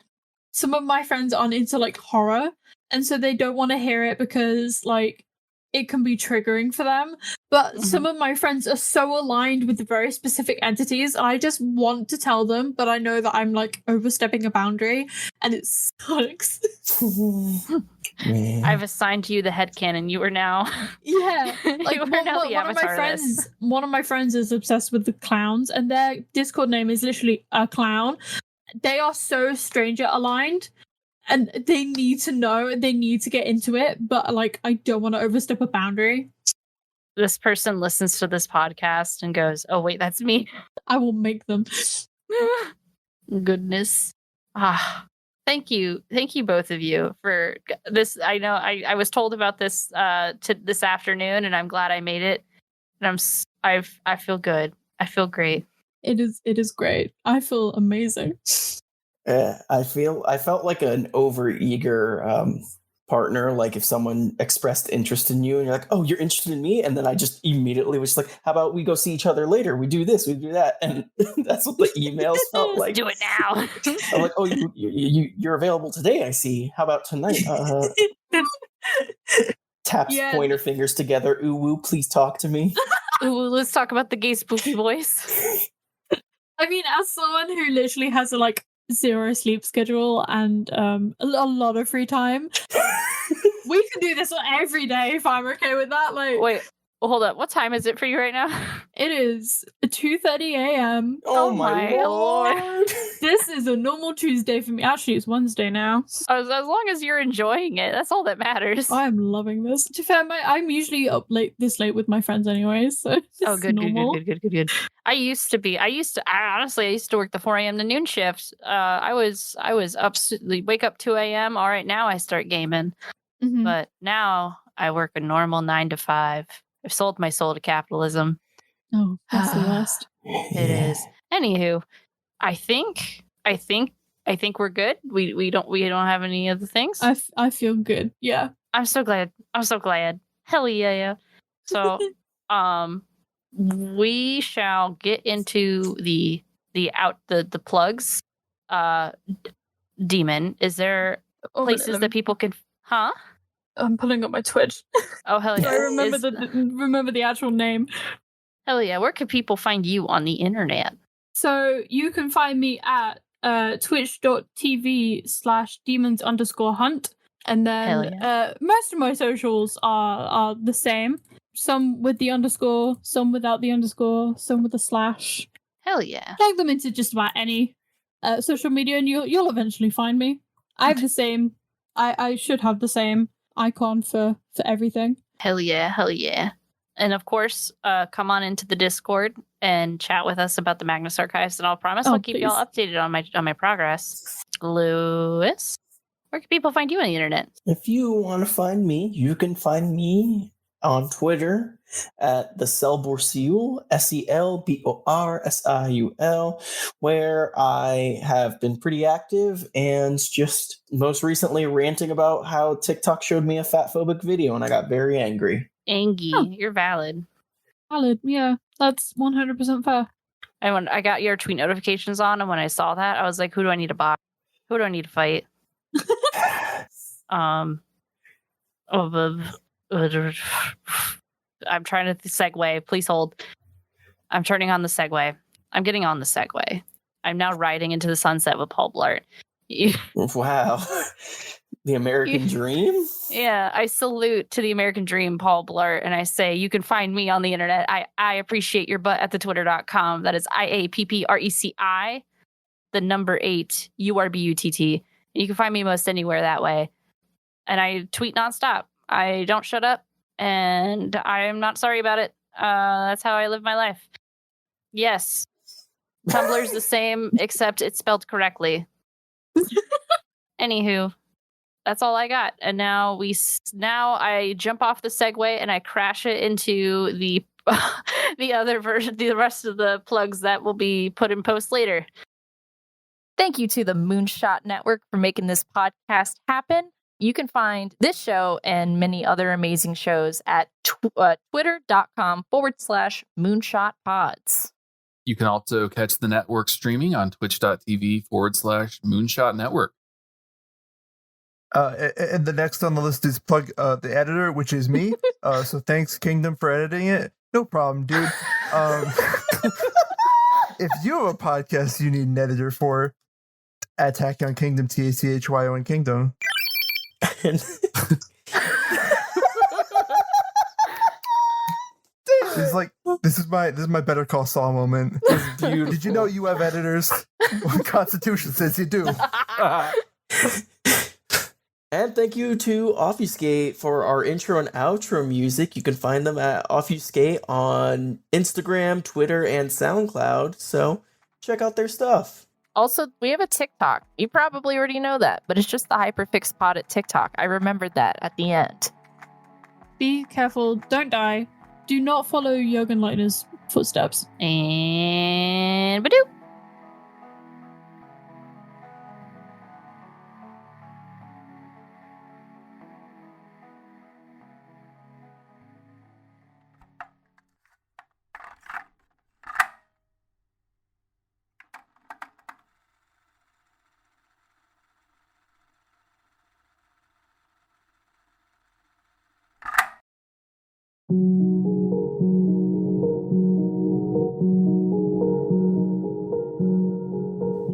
some of my friends aren't into, like, horror, and so they don't want to hear it because, like, it can be triggering for them. But some of my friends are so aligned with very specific entities, and I just want to tell them, but I know that I'm like overstepping a boundary, and it sucks. I've assigned you the headcanon. You are now. Yeah. Like one of my friends is obsessed with the clowns, and their Discord name is literally a clown. They are so stranger aligned. And they need to know, they need to get into it, but like I don't want to overstep a boundary. This person listens to this podcast and goes, oh wait, that's me. I will make them. Goodness. Thank you both of you for this. I know I was told about this this afternoon, and I'm glad I made it. And I feel good. I feel great. It is great. I feel amazing. I felt like an overeager partner. Like if someone expressed interest in you and you're like, oh, you're interested in me? And then I just immediately was like, how about we go see each other later? We do this, we do that. And that's what the emails felt like. Do it now. I'm like, oh, you're available today, I see. How about tonight? Taps pointer fingers together. Ooh, woo, please talk to me. Ooh, let's talk about the gay spooky voice. I mean, as someone who literally has a 0 sleep schedule and a lot of free time, we can do this every day if I'm okay with that. Like, wait, well, hold up. What time is it for you right now? It is 2:30 a.m. Oh my lord! This is a normal Tuesday for me. Actually, it's Wednesday now. As long as you're enjoying it, that's all that matters. I'm loving this. To be fair, I'm usually up this late with my friends anyway, so good. I used to work the 4 a.m. to noon shift. I was up, wake up 2 a.m. All right, now I start gaming. But now I work a normal 9 to 5. I've sold my soul to capitalism. Oh, that's the worst. It is. Anywho, I think we're good. We don't have any other things. I feel good. Yeah. I'm so glad. Hell yeah. So, we shall get into the plugs. Demon, is there places that people can? Huh? I'm pulling up my Twitch. Oh hell yeah! I remember the actual name. Hell yeah! Where can people find you on the internet? So you can find me at twitch.tv/demons_hunt, and then most of my socials are the same. some with the underscore, some without the underscore, some with a slash. Hell yeah. Tag them into just about any social media, and you'll eventually find me. I have the same. I should have the same icon for everything. Hell yeah. Hell yeah. And of course, come on into the Discord and chat with us about the Magnus archives, and I'll promise I'll keep y'all updated on my progress. Lewis, where can people find you on the internet? If you want to find me, you can find me on Twitter at the Selborsiul, Selborsiul, where I have been pretty active and just most recently ranting about how TikTok showed me a fatphobic video and I got very angry. You're valid. Valid, yeah. That's 100% fair. And when I got your tweet notifications on, and when I saw that, I was like, who do I need to buy? Who do I need to fight? I'm trying to segue. Please hold. I'm turning on the segue. I'm getting on the segue. I'm now riding into the sunset with Paul Blart. Wow. The American dream? Yeah, I salute to the American dream, Paul Blart, and I say you can find me on the internet. I appreciate your butt at the twitter.com. That is IAPPRECI, the number 8, URBUTT. You can find me most anywhere that way. And I tweet nonstop. I don't shut up, and I am not sorry about it. That's how I live my life. Yes, Tumblr's the same, except it's spelled correctly. Anywho, that's all I got. And now I jump off the Segway and I crash it into the other version, the rest of the plugs that will be put in post later. Thank you to the Moonshot Network for making this podcast happen. You can find this show and many other amazing shows at twitter.com/moonshotpods. You can also catch the network streaming on twitch.tv/Moonshot Network. And the next on the list is plug the editor, which is me. So thanks, Kingdom, for editing it. No problem, dude. If you have a podcast you need an editor for, Attack on Kingdom, TACHYO and Kingdom. It's like this is my Better Call Saul moment. Did you know you have editors? Well, the Constitution says you do. And thank you to Offuscate for our intro and outro music. You can find them at Offuscate on Instagram, Twitter, and SoundCloud. So check out their stuff. Also, we have a TikTok. You probably already know that, but it's just the Hyperfix Pod at TikTok. I remembered that at the end. Be careful. Don't die. Do not follow Jürgen Leitner's footsteps. And Badoo.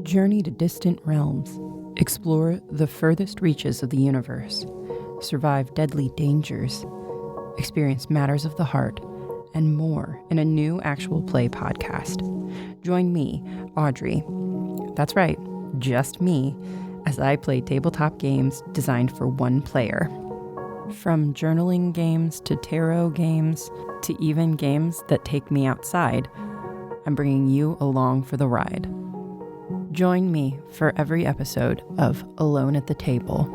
Journey to distant realms. Explore the furthest reaches of the universe. Survive deadly dangers. Experience matters of the heart and more in a new actual play podcast. Join me, Audrey. That's right, just me, as I play tabletop games designed for one player. From journaling games to tarot games to even games that take me outside, I'm bringing you along for the ride. Join me for every episode of Alone at the Table.